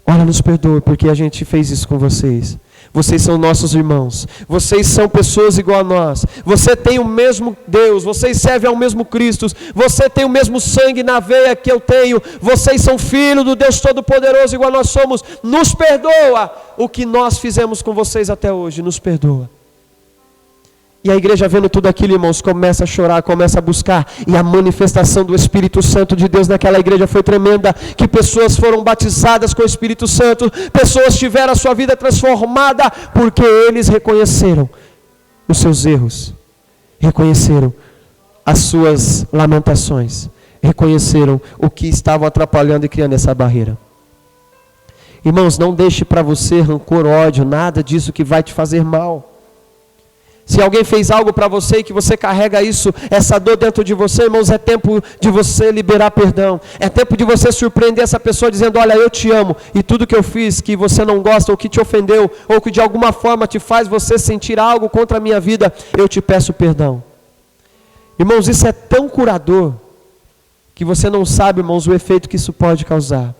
Olha, nos perdoe porque a gente fez isso com vocês. Vocês são nossos irmãos, vocês são pessoas igual a nós, você tem o mesmo Deus, vocês servem ao mesmo Cristo, você tem o mesmo sangue na veia que eu tenho, vocês são filhos do Deus Todo-Poderoso igual nós somos, nos perdoa o que nós fizemos com vocês até hoje, nos perdoa. E a igreja vendo tudo aquilo, irmãos, começa a chorar, começa a buscar, e a manifestação do Espírito Santo de Deus naquela igreja foi tremenda, que pessoas foram batizadas com o Espírito Santo, pessoas tiveram a sua vida transformada, porque eles reconheceram os seus erros, reconheceram as suas lamentações, reconheceram o que estava atrapalhando e criando essa barreira. Irmãos, não deixe para você rancor, ódio, nada disso que vai te fazer mal. Se alguém fez algo para você e que você carrega isso, essa dor dentro de você, irmãos, é tempo de você liberar perdão. É tempo de você surpreender essa pessoa dizendo: olha, eu te amo, e tudo que eu fiz que você não gosta, ou que te ofendeu, ou que de alguma forma te faz você sentir algo contra a minha vida, eu te peço perdão. Irmãos, isso é tão curador, que você não sabe, irmãos, o efeito que isso pode causar.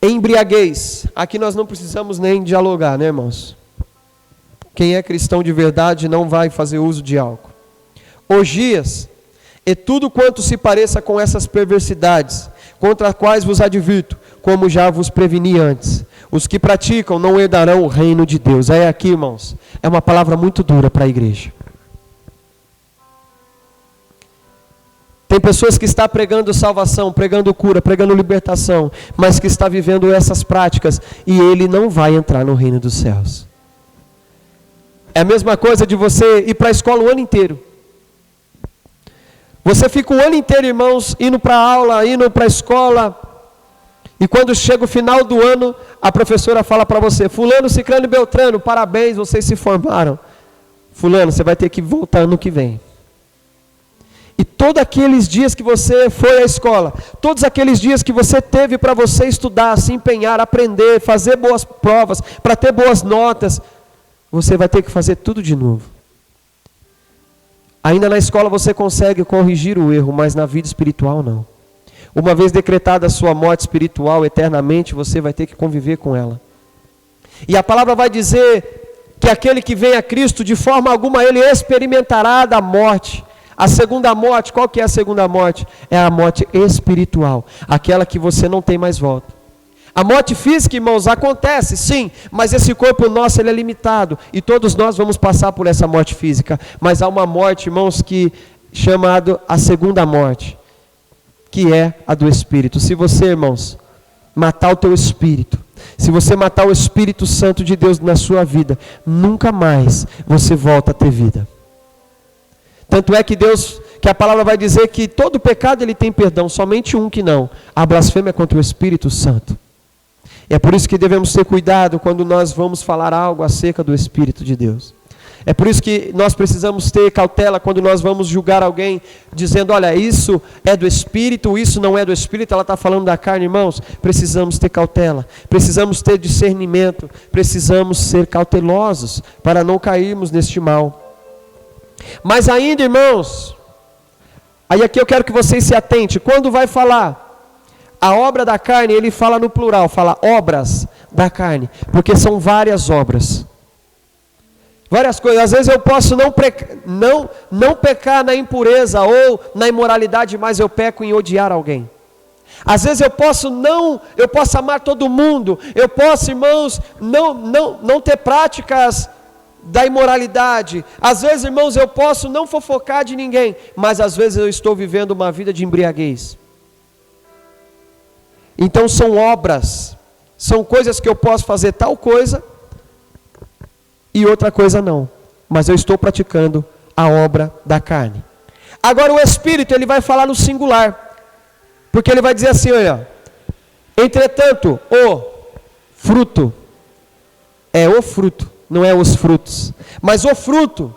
Embriaguez, aqui nós não precisamos nem dialogar, né, irmãos? Quem é cristão de verdade não vai fazer uso de álcool. Orgias, e tudo quanto se pareça com essas perversidades, contra as quais vos advirto, como já vos preveni antes. Os que praticam não herdarão o reino de Deus. É aqui, irmãos, é uma palavra muito dura para a igreja. Tem pessoas que estão pregando salvação, pregando cura, pregando libertação, mas que está vivendo essas práticas e ele não vai entrar no reino dos céus. É a mesma coisa de você ir para a escola o ano inteiro. Você fica o ano inteiro, irmãos, indo para a aula, indo para a escola, e quando chega o final do ano, a professora fala para você: fulano, ciclano e beltrano, parabéns, vocês se formaram. Fulano, você vai ter que voltar ano que vem. E todos aqueles dias que você foi à escola, todos aqueles dias que você teve para você estudar, se empenhar, aprender, fazer boas provas, para ter boas notas, você vai ter que fazer tudo de novo. Ainda na escola você consegue corrigir o erro, mas na vida espiritual não. Uma vez decretada a sua morte espiritual eternamente, você vai ter que conviver com ela. E a palavra vai dizer que aquele que vem a Cristo, de forma alguma ele experimentará da morte. A segunda morte, qual que é a segunda morte? É a morte espiritual, aquela que você não tem mais volta. A morte física, irmãos, acontece, sim, mas esse corpo nosso ele é limitado, e todos nós vamos passar por essa morte física, mas há uma morte, irmãos, que chamado a segunda morte, que é a do Espírito. Se você, irmãos, matar o teu Espírito, se você matar o Espírito Santo de Deus na sua vida, nunca mais você volta a ter vida. Tanto é que a palavra vai dizer que todo pecado ele tem perdão, somente um que não, a blasfêmia contra o Espírito Santo. E é por isso que devemos ter cuidado quando nós vamos falar algo acerca do Espírito de Deus. É por isso que nós precisamos ter cautela quando nós vamos julgar alguém, dizendo, olha, isso é do Espírito, isso não é do Espírito, ela está falando da carne, irmãos. Precisamos ter cautela, precisamos ter discernimento, precisamos ser cautelosos para não cairmos neste mal. Mas ainda, irmãos, aí aqui eu quero que vocês se atentem, quando vai falar a obra da carne, ele fala no plural, fala obras da carne, porque são várias obras. Várias coisas. Às vezes eu posso não pecar na impureza ou na imoralidade, mas eu peco em odiar alguém. Às vezes eu posso amar todo mundo. Eu posso, irmãos, não ter práticas da imoralidade. Às vezes, irmãos, eu posso não fofocar de ninguém, mas às vezes eu estou vivendo uma vida de embriaguez. Então são obras, são coisas que eu posso fazer tal coisa e outra coisa não, mas eu estou praticando a obra da carne. Agora o Espírito, ele vai falar no singular, porque ele vai dizer assim, olha, entretanto, o fruto, não é os frutos, mas o fruto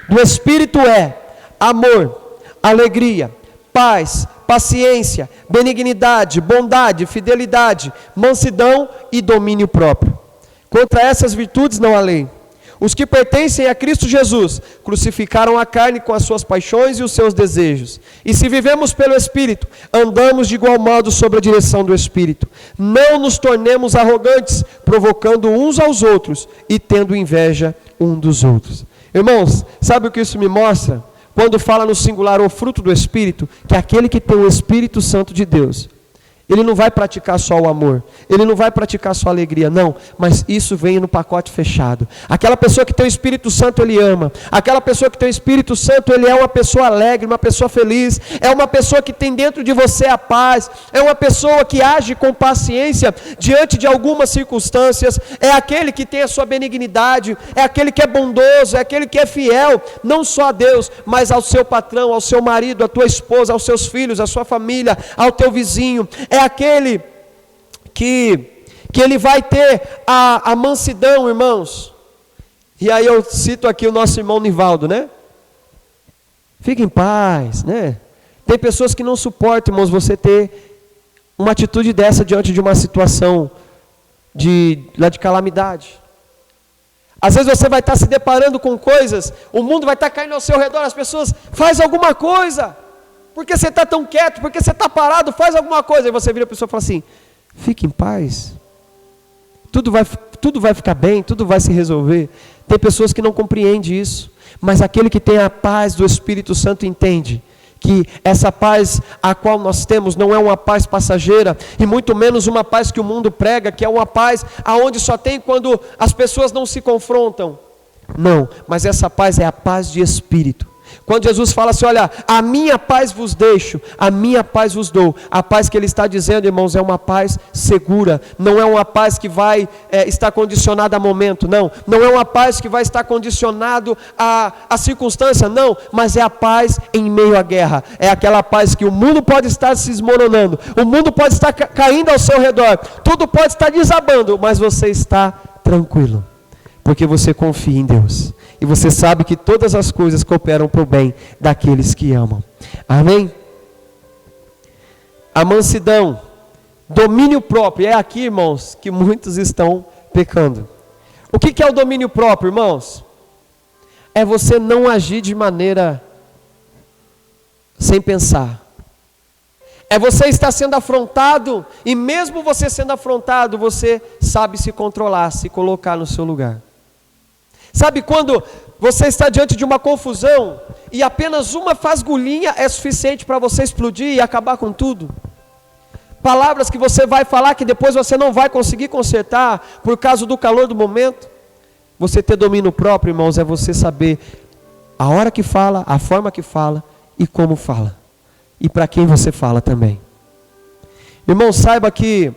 do Espírito é amor, alegria, paz, paciência, benignidade, bondade, fidelidade, mansidão e domínio próprio. Contra essas virtudes não há lei. Os que pertencem a Cristo Jesus crucificaram a carne com as suas paixões e os seus desejos. E se vivemos pelo Espírito, andamos de igual modo sob a direção do Espírito. Não nos tornemos arrogantes, provocando uns aos outros e tendo inveja um dos outros. Irmãos, sabe o que isso me mostra? Quando fala no singular o fruto do Espírito, que é aquele que tem o Espírito Santo de Deus. Ele não vai praticar só o amor, ele não vai praticar só a alegria, não, mas isso vem no pacote fechado. Aquela pessoa que tem o Espírito Santo, ele ama. Aquela pessoa que tem o Espírito Santo, ele é uma pessoa alegre, uma pessoa feliz, é uma pessoa que tem dentro de você a paz, é uma pessoa que age com paciência diante de algumas circunstâncias, é aquele que tem a sua benignidade, é aquele que é bondoso, é aquele que é fiel, não só a Deus, mas ao seu patrão, ao seu marido, à tua esposa, aos seus filhos, à sua família, ao teu vizinho. É aquele que ele vai ter a mansidão, irmãos. E aí eu cito aqui o nosso irmão Nivaldo, né? Fique em paz, né? Tem pessoas que não suportam, irmãos, você ter uma atitude dessa diante de uma situação de calamidade. Às vezes você vai estar se deparando com coisas, o mundo vai estar caindo ao seu redor, as pessoas, faz alguma coisa. Por que você está tão quieto? Por que você está parado? Faz alguma coisa. Aí você vira a pessoa e fala assim, fique em paz. Tudo vai ficar bem, tudo vai se resolver. Tem pessoas que não compreendem isso. Mas aquele que tem a paz do Espírito Santo entende que essa paz a qual nós temos não é uma paz passageira, e muito menos uma paz que o mundo prega, que é uma paz aonde só tem quando as pessoas não se confrontam. Não, mas essa paz é a paz de Espírito. Quando Jesus fala assim, olha, a minha paz vos deixo, a minha paz vos dou. A paz que ele está dizendo, irmãos, é uma paz segura. Não é uma paz que vai estar condicionada a momento, não. Não é uma paz que vai estar condicionado a circunstância, não. Mas é a paz em meio à guerra. É aquela paz que o mundo pode estar se desmoronando. O mundo pode estar caindo ao seu redor. Tudo pode estar desabando, mas você está tranquilo. Porque você confia em Deus. E você sabe que todas as coisas cooperam para o bem daqueles que amam. Amém? A mansidão, domínio próprio. É aqui, irmãos, que muitos estão pecando. O que é o domínio próprio, irmãos? É você não agir de maneira sem pensar. É você estar sendo afrontado, e mesmo você sendo afrontado, você sabe se controlar, se colocar no seu lugar. Sabe quando você está diante de uma confusão e apenas uma fasgulhinha é suficiente para você explodir e acabar com tudo? Palavras que você vai falar que depois você não vai conseguir consertar por causa do calor do momento. Você ter domínio próprio, irmãos, é você saber a hora que fala, a forma que fala e como fala. E para quem você fala também. Irmão, saiba que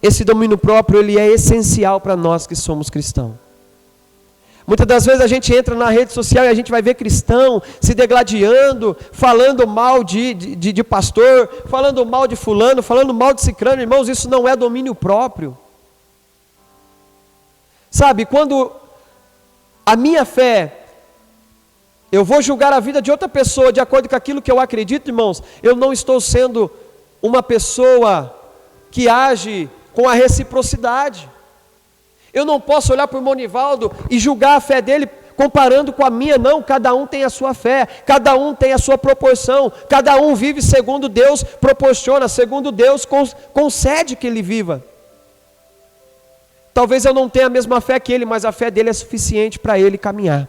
esse domínio próprio, ele é essencial para nós que somos cristãos. Muitas das vezes a gente entra na rede social e a gente vai ver cristão se degladiando, falando mal de pastor, falando mal de fulano, falando mal de cicrano. Irmãos, isso não é domínio próprio. Sabe, quando a minha fé, eu vou julgar a vida de outra pessoa de acordo com aquilo que eu acredito, irmãos, eu não estou sendo uma pessoa que age com a reciprocidade. Eu não posso olhar para o Monivaldo e julgar a fé dele comparando com a minha, não. Cada um tem a sua fé, cada um tem a sua proporção, cada um vive segundo Deus proporciona, segundo Deus concede que ele viva. Talvez eu não tenha a mesma fé que ele, mas a fé dele é suficiente para ele caminhar.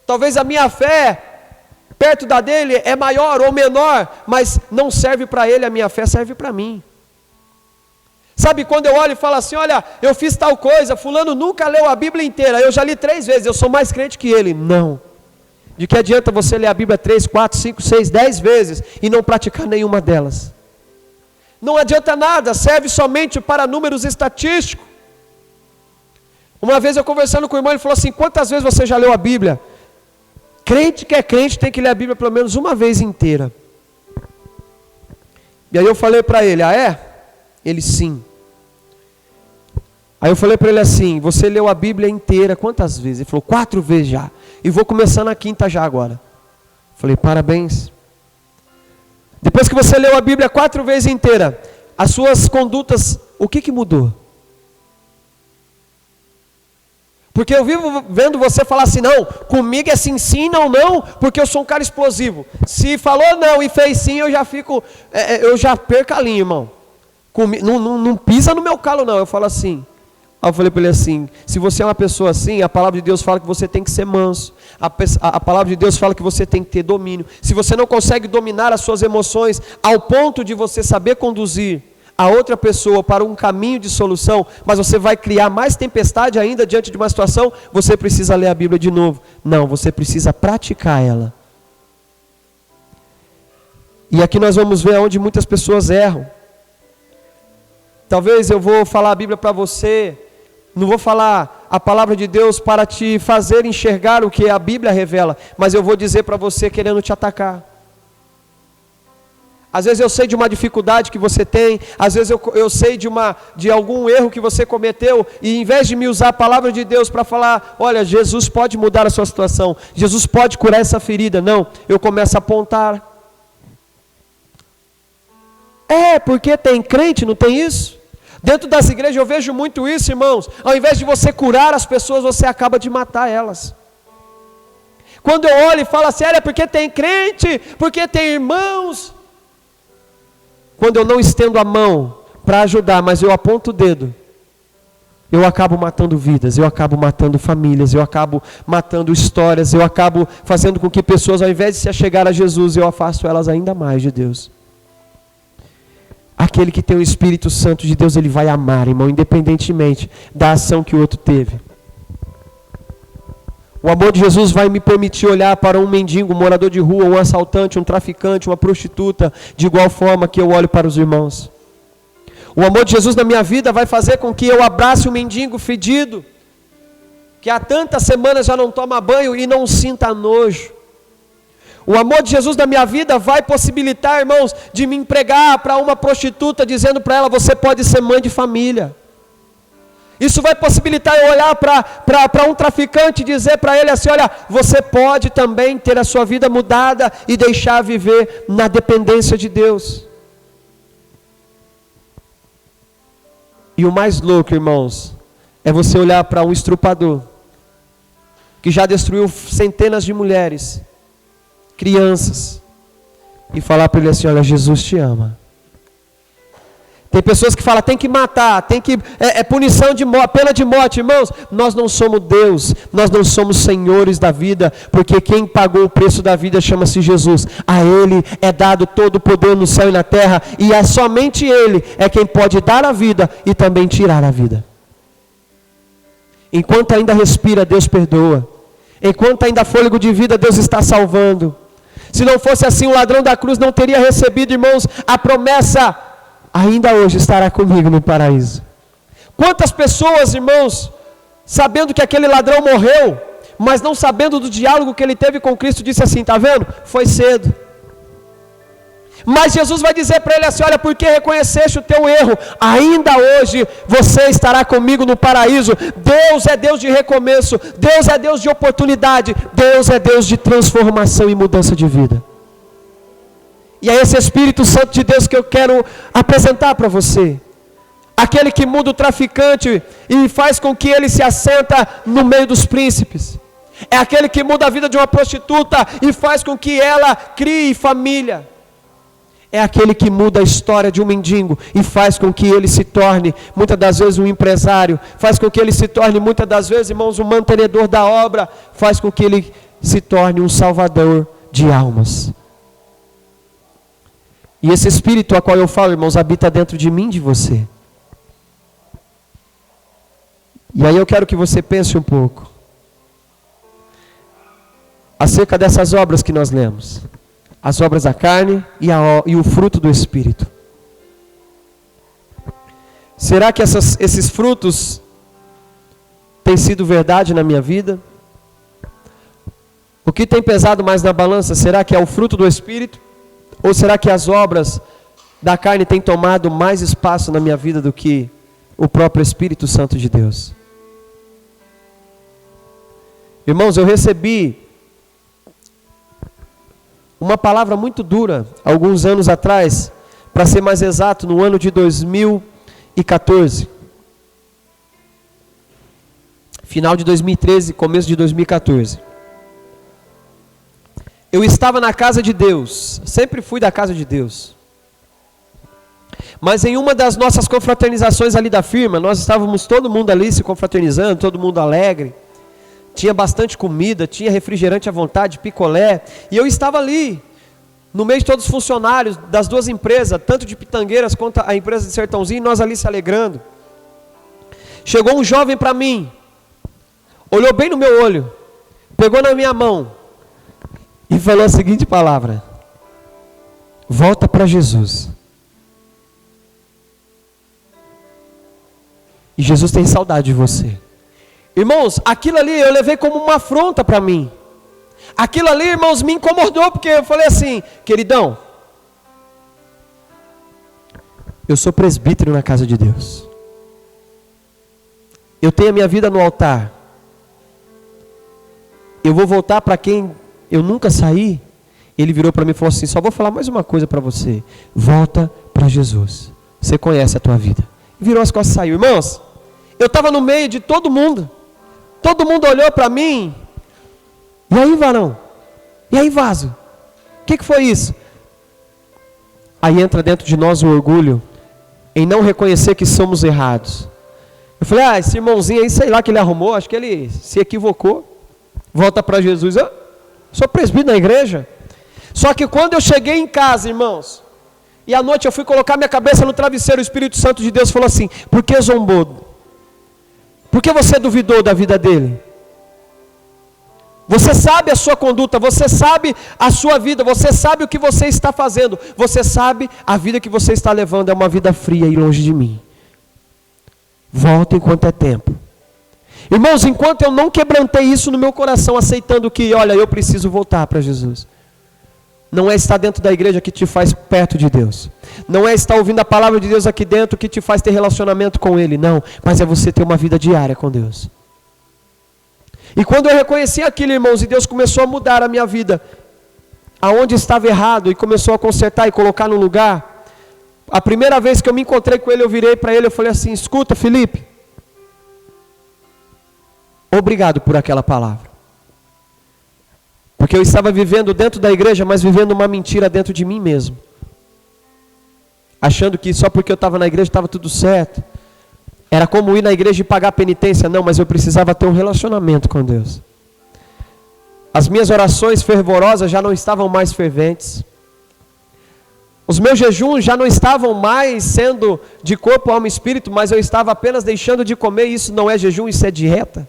Talvez a minha fé perto da dele é maior ou menor, mas não serve para ele, a minha fé serve para mim. Sabe, quando eu olho e falo assim, olha, eu fiz tal coisa, fulano nunca leu a Bíblia inteira, eu já li 3 vezes, eu sou mais crente que ele. Não. De que adianta você ler a Bíblia 3, 4, 5, 6, 10 vezes e não praticar nenhuma delas? Não adianta nada, serve somente para números estatísticos. Uma vez eu conversando com o irmão, ele falou assim, quantas vezes você já leu a Bíblia? Crente que é crente tem que ler a Bíblia pelo menos uma vez inteira. E aí eu falei para ele, ah é? Ele, sim. Aí eu falei para ele assim, você leu a Bíblia inteira quantas vezes? Ele falou, 4 vezes já. E vou começar na 5ª já agora. Falei, parabéns. Depois que você leu a Bíblia 4 vezes inteira, as suas condutas, o que mudou? Porque eu vivo vendo você falar assim, não, comigo é sim, não, porque eu sou um cara explosivo. Se falou não e fez sim, eu já fico, eu já perco a linha, irmão. Não pisa no meu calo não, eu falo assim. Aí eu falei para ele assim, se você é uma pessoa assim, a palavra de Deus fala que você tem que ser manso. A palavra de Deus fala que você tem que ter domínio. Se você não consegue dominar as suas emoções ao ponto de você saber conduzir a outra pessoa para um caminho de solução, mas você vai criar mais tempestade ainda diante de uma situação, você precisa ler a Bíblia de novo. Não, você precisa praticar ela. E aqui nós vamos ver onde muitas pessoas erram. Talvez eu vou falar a Bíblia para você, não vou falar a palavra de Deus para te fazer enxergar o que a Bíblia revela, mas eu vou dizer para você querendo te atacar. Às vezes eu sei de uma dificuldade que você tem, às vezes eu sei de algum erro que você cometeu, e em vez de me usar a palavra de Deus para falar, olha, Jesus pode mudar a sua situação, Jesus pode curar essa ferida, não, eu começo a apontar. Porque tem crente, não tem isso? Dentro das igrejas eu vejo muito isso, irmãos. Ao invés de você curar as pessoas, você acaba de matar elas. Quando eu olho e falo assim, é porque tem crente, porque tem irmãos. Quando eu não estendo a mão para ajudar, mas eu aponto o dedo, eu acabo matando vidas, eu acabo matando famílias, eu acabo matando histórias, eu acabo fazendo com que pessoas, ao invés de se achegar a Jesus, eu afasto elas ainda mais de Deus. Aquele que tem o Espírito Santo de Deus, ele vai amar, irmão, independentemente da ação que o outro teve. O amor de Jesus vai me permitir olhar para um mendigo, um morador de rua, um assaltante, um traficante, uma prostituta, de igual forma que eu olho para os irmãos. O amor de Jesus na minha vida vai fazer com que eu abrace um mendigo fedido, que há tantas semanas já não toma banho e não sinta nojo. O amor de Jesus na minha vida vai possibilitar, irmãos, de me empregar para uma prostituta, dizendo para ela, você pode ser mãe de família. Isso vai possibilitar eu olhar para um traficante e dizer para ele assim, olha, você pode também ter a sua vida mudada e deixar viver na dependência de Deus. E o mais louco, irmãos, é você olhar para um estrupador, que já destruiu centenas de mulheres, crianças, e falar para ele assim, olha, Jesus te ama. Tem pessoas que falam, tem que matar, tem que, punição de morte, pena de morte. Irmãos, nós não somos Deus, nós não somos senhores da vida, porque quem pagou o preço da vida chama-se Jesus. A Ele é dado todo o poder no céu e na terra, e é somente Ele é quem pode dar a vida e também tirar a vida. Enquanto ainda respira, Deus perdoa. Enquanto ainda há fôlego de vida, Deus está salvando. Se não fosse assim, o ladrão da cruz não teria recebido, irmãos, a promessa, ainda hoje estará comigo no paraíso. Quantas pessoas, irmãos, sabendo que aquele ladrão morreu, mas não sabendo do diálogo que ele teve com Cristo, disse assim: está vendo? Foi cedo. Mas Jesus vai dizer para ele assim: olha, porque reconheceste o teu erro, ainda hoje você estará comigo no paraíso. Deus é Deus de recomeço, Deus é Deus de oportunidade, Deus é Deus de transformação e mudança de vida. E é esse Espírito Santo de Deus que eu quero apresentar para você. Aquele que muda o traficante e faz com que ele se assenta no meio dos príncipes. É aquele que muda a vida de uma prostituta e faz com que ela crie família. É aquele que muda a história de um mendigo e faz com que ele se torne, muitas das vezes, um empresário. Faz com que ele se torne, muitas das vezes, irmãos, um mantenedor da obra. Faz com que ele se torne um salvador de almas. E esse Espírito a qual eu falo, irmãos, habita dentro de mim e de você. E aí eu quero que você pense um pouco acerca dessas obras que nós lemos. As obras da carne e o fruto do Espírito. Será que esses frutos têm sido verdade na minha vida? O que tem pesado mais na balança? Será que é o fruto do Espírito? Ou será que as obras da carne têm tomado mais espaço na minha vida do que o próprio Espírito Santo de Deus? Irmãos, eu recebi uma palavra muito dura, alguns anos atrás, para ser mais exato, no ano de 2014. Final de 2013, começo de 2014. Eu estava na casa de Deus, sempre fui da casa de Deus. Mas em uma das nossas confraternizações ali da firma, nós estávamos todo mundo ali se confraternizando, todo mundo alegre. Tinha bastante comida, tinha refrigerante à vontade, picolé. E eu estava ali, no meio de todos os funcionários das duas empresas, tanto de Pitangueiras quanto a empresa de Sertãozinho, nós ali se alegrando. Chegou um jovem para mim, olhou bem no meu olho, pegou na minha mão e falou a seguinte palavra: volta para Jesus. E Jesus tem saudade de você. Irmãos, aquilo ali eu levei como uma afronta para mim. Aquilo ali, irmãos, me incomodou, porque eu falei assim: queridão, eu sou presbítero na casa de Deus. Eu tenho a minha vida no altar. Eu vou voltar para quem eu nunca saí. Ele virou para mim e falou assim: só vou falar mais uma coisa para você. Volta para Jesus. Você conhece a tua vida. Virou as costas e saiu. Irmãos, eu estava no meio de todo mundo. Todo mundo olhou para mim. E aí, varão? E aí, vaso? O que foi isso? Aí entra dentro de nós o orgulho em não reconhecer que somos errados. Eu falei: esse irmãozinho aí, sei lá que ele arrumou, acho que ele se equivocou. Volta para Jesus. Eu sou presbítero na igreja. Só que quando eu cheguei em casa, irmãos, e à noite eu fui colocar minha cabeça no travesseiro, o Espírito Santo de Deus falou assim: por que zombou? Por que você duvidou da vida dele? Você sabe a sua conduta, você sabe a sua vida, você sabe o que você está fazendo, você sabe a vida que você está levando é uma vida fria e longe de mim. Volta enquanto é tempo. Irmãos, enquanto eu não quebrantei isso no meu coração, aceitando que, olha, eu preciso voltar para Jesus. Não é estar dentro da igreja que te faz perto de Deus. Não é estar ouvindo a palavra de Deus aqui dentro que te faz ter relacionamento com Ele, não. Mas é você ter uma vida diária com Deus. E quando eu reconheci aquilo, irmãos, e Deus começou a mudar a minha vida, aonde estava errado, e começou a consertar e colocar no lugar, a primeira vez que eu me encontrei com Ele, eu virei para Ele, eu falei assim: escuta, Felipe, obrigado por aquela palavra. Porque eu estava vivendo dentro da igreja, mas vivendo uma mentira dentro de mim mesmo. Achando que só porque eu estava na igreja estava tudo certo. Era como ir na igreja e pagar penitência. Não, mas eu precisava ter um relacionamento com Deus. As minhas orações fervorosas já não estavam mais ferventes. Os meus jejuns já não estavam mais sendo de corpo, alma e espírito, mas eu estava apenas deixando de comer. Isso não é jejum, isso é dieta.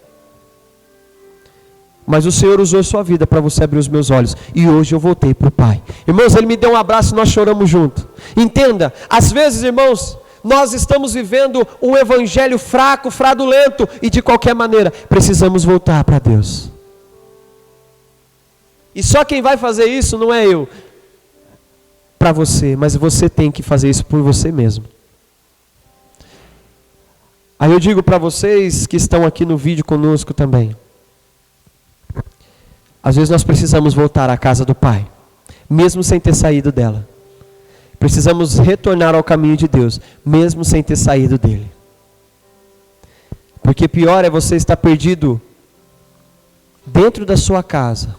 Mas o Senhor usou sua vida para você abrir os meus olhos. E hoje eu voltei para o Pai. Irmãos, Ele me deu um abraço e nós choramos junto. Entenda, às vezes, irmãos, nós estamos vivendo um evangelho fraco, fraudulento, e de qualquer maneira, precisamos voltar para Deus. E só quem vai fazer isso não é eu, para você, mas você tem que fazer isso por você mesmo. Aí eu digo para vocês que estão aqui no vídeo conosco também, às vezes nós precisamos voltar à casa do Pai, mesmo sem ter saído dela. Precisamos retornar ao caminho de Deus, mesmo sem ter saído dele. Porque pior é você estar perdido dentro da sua casa,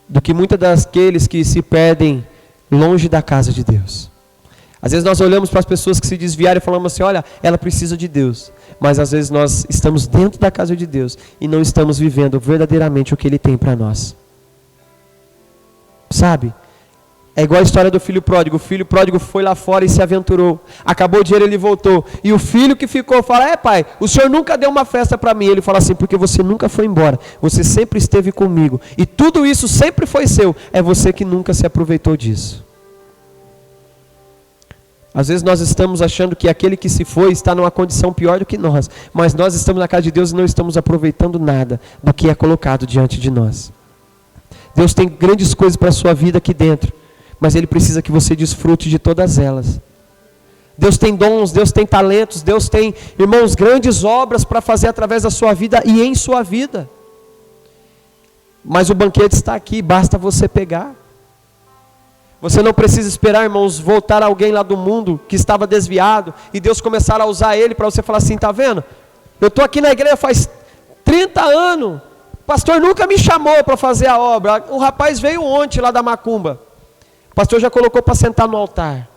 do que muitos daqueles que se perdem longe da casa de Deus. Às vezes nós olhamos para as pessoas que se desviaram e falamos assim, olha, ela precisa de Deus. Mas às vezes nós estamos dentro da casa de Deus e não estamos vivendo verdadeiramente o que Ele tem para nós. Sabe? É igual a história do filho pródigo. O filho pródigo foi lá fora e se aventurou. Acabou o dinheiro, ele voltou. E o filho que ficou fala, pai, o senhor nunca deu uma festa para mim. Ele fala assim, porque você nunca foi embora. Você sempre esteve comigo. E tudo isso sempre foi seu. É você que nunca se aproveitou disso. Às vezes nós estamos achando que aquele que se foi está numa condição pior do que nós. Mas nós estamos na casa de Deus e não estamos aproveitando nada do que é colocado diante de nós. Deus tem grandes coisas para a sua vida aqui dentro. Mas Ele precisa que você desfrute de todas elas. Deus tem dons, Deus tem talentos, Deus tem, irmãos, grandes obras para fazer através da sua vida e em sua vida. Mas o banquete está aqui, basta você pegar. Você não precisa esperar, irmãos, voltar alguém lá do mundo que estava desviado e Deus começar a usar ele para você falar assim, tá vendo? Eu estou aqui na igreja faz 30 anos, o pastor nunca me chamou para fazer a obra, o rapaz veio ontem lá da macumba, o pastor já colocou para sentar no altar.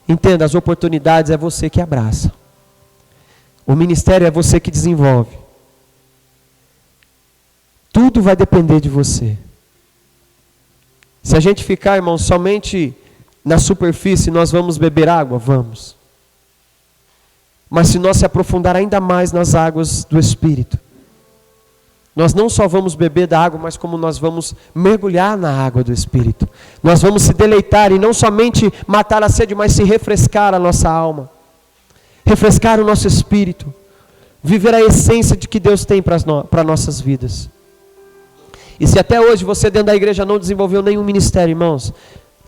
Entenda, as oportunidades é você que abraça, o ministério é você que desenvolve, tudo vai depender de você. Se a gente ficar, irmão, somente na superfície, nós vamos beber água? Vamos. Mas se nós se aprofundar ainda mais nas águas do Espírito, nós não só vamos beber da água, mas como nós vamos mergulhar na água do Espírito. Nós vamos se deleitar e não somente matar a sede, mas se refrescar a nossa alma. Refrescar o nosso espírito. Viver a essência de que Deus tem para nossas vidas. E se até hoje você dentro da igreja não desenvolveu nenhum ministério, irmãos,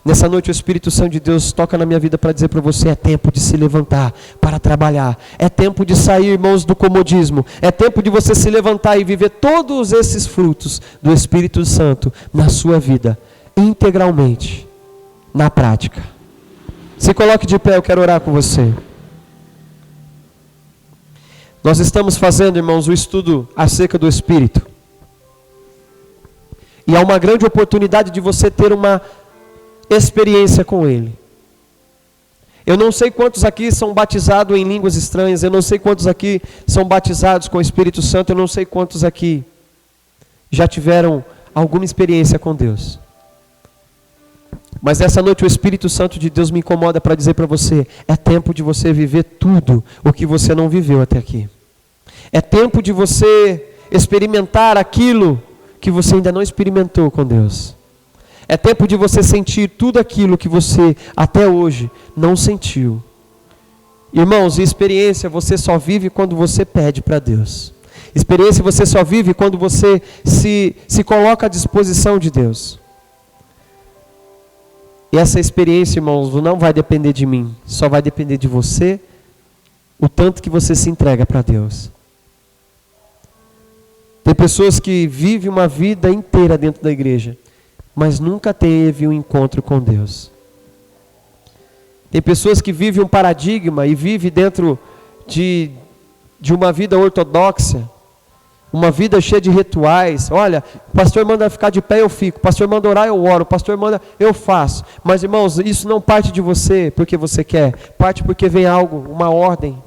nessa noite o Espírito Santo de Deus toca na minha vida para dizer para você, é tempo de se levantar para trabalhar, é tempo de sair, irmãos, do comodismo, é tempo de você se levantar e viver todos esses frutos do Espírito Santo na sua vida, integralmente, na prática. Se coloque de pé, eu quero orar com você. Nós estamos fazendo, irmãos, o estudo acerca do Espírito. E há uma grande oportunidade de você ter uma experiência com Ele. Eu não sei quantos aqui são batizados em línguas estranhas, eu não sei quantos aqui são batizados com o Espírito Santo, eu não sei quantos aqui já tiveram alguma experiência com Deus. Mas essa noite o Espírito Santo de Deus me incomoda para dizer para você, é tempo de você viver tudo o que você não viveu até aqui. É tempo de você experimentar aquilo que você ainda não experimentou com Deus. É tempo de você sentir tudo aquilo que você até hoje não sentiu. Irmãos, experiência você só vive quando você pede para Deus. Experiência você só vive quando você se coloca à disposição de Deus. E essa experiência, irmãos, não vai depender de mim, só vai depender de você, o tanto que você se entrega para Deus. Tem pessoas que vivem uma vida inteira dentro da igreja, mas nunca teve um encontro com Deus. Tem pessoas que vivem um paradigma e vivem dentro de uma vida ortodoxa, uma vida cheia de rituais. Olha, o pastor manda ficar de pé, eu fico. O pastor manda orar, eu oro. O pastor manda, eu faço. Mas, irmãos, isso não parte de você porque você quer. Parte porque vem algo, uma ordem.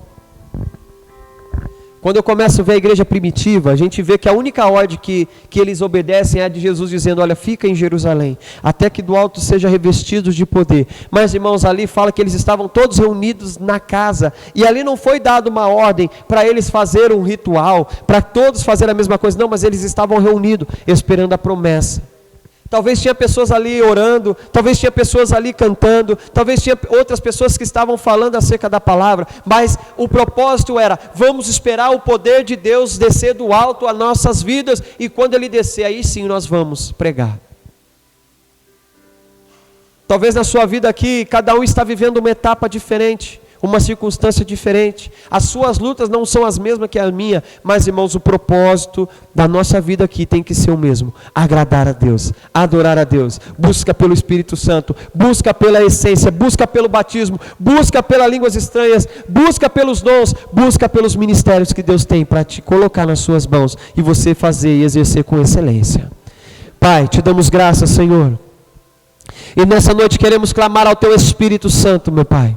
Quando eu começo a ver a igreja primitiva, a gente vê que a única ordem que eles obedecem é a de Jesus dizendo, olha, fica em Jerusalém, até que do alto seja revestidos de poder. Mas, irmãos, ali fala que eles estavam todos reunidos na casa, e ali não foi dada uma ordem para eles fazerem um ritual, para todos fazerem a mesma coisa, não, mas eles estavam reunidos, esperando a promessa. Talvez tinha pessoas ali orando, talvez tinha pessoas ali cantando, talvez tinha outras pessoas que estavam falando acerca da palavra, mas o propósito era, vamos esperar o poder de Deus descer do alto às nossas vidas, e quando Ele descer, aí sim nós vamos pregar. Talvez na sua vida aqui, cada um está vivendo uma etapa diferente, uma circunstância diferente, as suas lutas não são as mesmas que a minha, mas irmãos, o propósito da nossa vida aqui tem que ser o mesmo, agradar a Deus, adorar a Deus, busca pelo Espírito Santo, busca pela essência, busca pelo batismo, busca pelas línguas estranhas, busca pelos dons, busca pelos ministérios que Deus tem para te colocar nas suas mãos, e você fazer e exercer com excelência. Pai, te damos graças, Senhor, e nessa noite queremos clamar ao Teu Espírito Santo, meu Pai.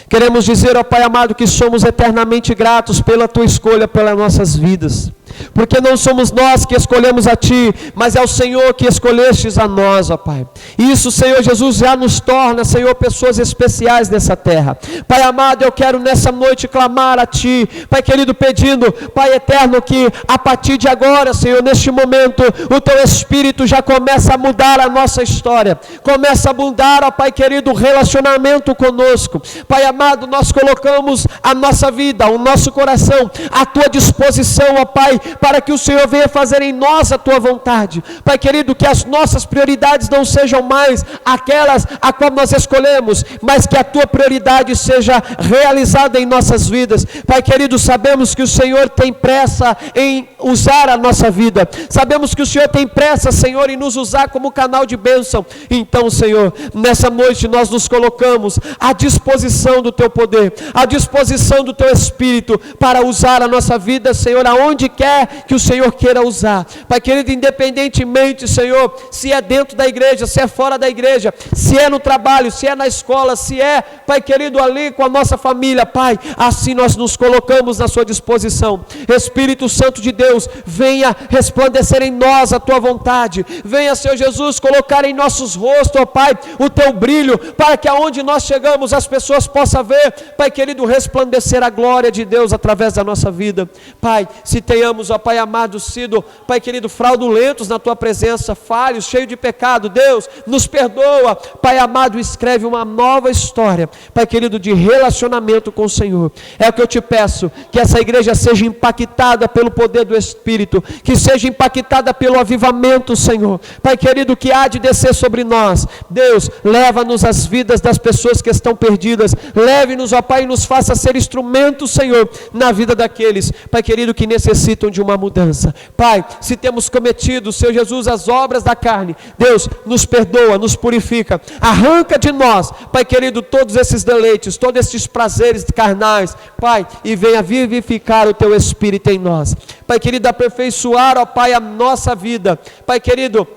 Queremos dizer ao Pai amado que somos eternamente gratos pela Tua escolha pelas nossas vidas, porque não somos nós que escolhemos a Ti, mas é o Senhor que escolhestes a nós, ó Pai. E isso, Senhor Jesus, já nos torna, Senhor, pessoas especiais nessa terra. Pai amado, eu quero nessa noite clamar a Ti, Pai querido, pedindo, Pai eterno, que a partir de agora, Senhor, neste momento, o Teu Espírito já começa a mudar a nossa história, começa a mudar, ó Pai querido, o relacionamento conosco. Pai amado, nós colocamos a nossa vida, o nosso coração à Tua disposição, ó Pai, para que o Senhor venha fazer em nós a Tua vontade. Pai querido, que as nossas prioridades não sejam mais aquelas a qual nós escolhemos, mas que a Tua prioridade seja realizada em nossas vidas. Pai querido, sabemos que o Senhor tem pressa em usar a nossa vida, sabemos que o Senhor tem pressa, Senhor, em nos usar como canal de bênção. Então, Senhor, nessa noite nós nos colocamos à disposição do Teu poder, à disposição do Teu Espírito, para usar a nossa vida, Senhor, aonde quer que o Senhor queira usar. Pai querido, independentemente, Senhor, se é dentro da igreja, se é fora da igreja, se é no trabalho, se é na escola, se é, Pai querido, ali com a nossa família, Pai, assim nós nos colocamos na Sua disposição. Espírito Santo de Deus, venha resplandecer em nós a Tua vontade, venha, Senhor Jesus, colocar em nossos rostos, ó Pai, o Teu brilho, para que aonde nós chegamos as pessoas possam ver, Pai querido, resplandecer a glória de Deus através da nossa vida. Pai, se tenhamos, ó Pai amado, sido, Pai querido, fraudulentos na Tua presença, falhos, cheios de pecado, Deus, nos perdoa, Pai amado, escreve uma nova história, Pai querido, de relacionamento com o Senhor. É o que eu te peço, que essa igreja seja impactada pelo poder do Espírito, que seja impactada pelo avivamento, Senhor, Pai querido, que há de descer sobre nós. Deus, leva-nos às vidas das pessoas que estão perdidas, leve-nos, ó Pai, e nos faça ser instrumentos, Senhor, na vida daqueles, Pai querido, que necessitam de uma mudança. Pai, se temos cometido, Senhor Jesus, as obras da carne, Deus, nos perdoa, nos purifica, arranca de nós, Pai querido, todos esses deleites, todos esses prazeres carnais, Pai, e venha vivificar o Teu Espírito em nós. Pai querido, aperfeiçoar, ó Pai, a nossa vida. Pai querido,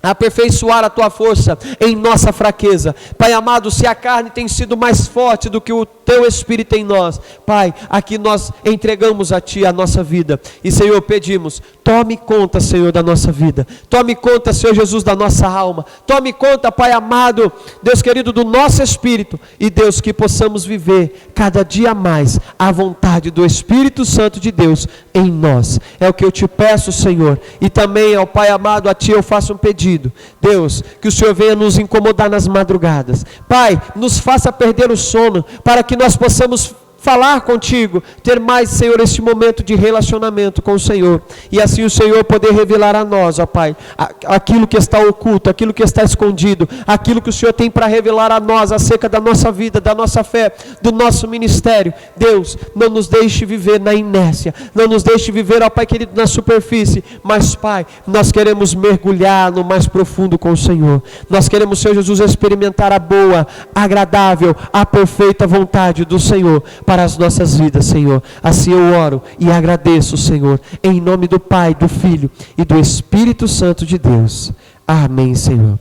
aperfeiçoar a Tua força em nossa fraqueza. Pai amado, se a carne tem sido mais forte do que o Teu Espírito em nós, Pai, aqui nós entregamos a Ti a nossa vida, e Senhor, pedimos, tome conta, Senhor, da nossa vida, tome conta, Senhor Jesus, da nossa alma, tome conta, Pai amado, Deus querido, do nosso espírito, e Deus, que possamos viver cada dia mais a vontade do Espírito Santo de Deus em nós. É o que eu te peço, Senhor, e também, ao Pai amado, a Ti eu faço um pedido. Deus, que o Senhor venha nos incomodar nas madrugadas. Pai, nos faça perder o sono, para que nós possamos falar contigo, ter mais, Senhor, este momento de relacionamento com o Senhor, e assim o Senhor poder revelar a nós, ó Pai, aquilo que está oculto, aquilo que está escondido, aquilo que o Senhor tem para revelar a nós, acerca da nossa vida, da nossa fé, do nosso ministério. Deus, não nos deixe viver na inércia, não nos deixe viver, ó Pai querido, na superfície, mas Pai, nós queremos mergulhar no mais profundo com o Senhor, nós queremos, Senhor Jesus, experimentar a boa, agradável, a perfeita vontade do Senhor, para as nossas vidas, Senhor. Assim eu oro e agradeço, Senhor, em nome do Pai, do Filho e do Espírito Santo de Deus. Amém, Senhor,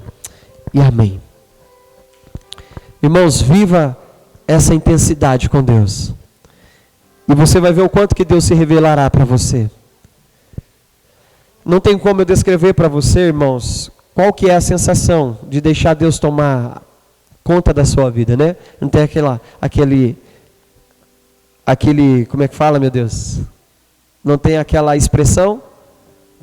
e amém. Irmãos, viva essa intensidade com Deus, e você vai ver o quanto que Deus se revelará para você. Não tem como eu descrever para você, irmãos, qual que é a sensação de deixar Deus tomar conta da sua vida, né? Não tem aquele, como é que fala, meu Deus? Não tem aquela expressão?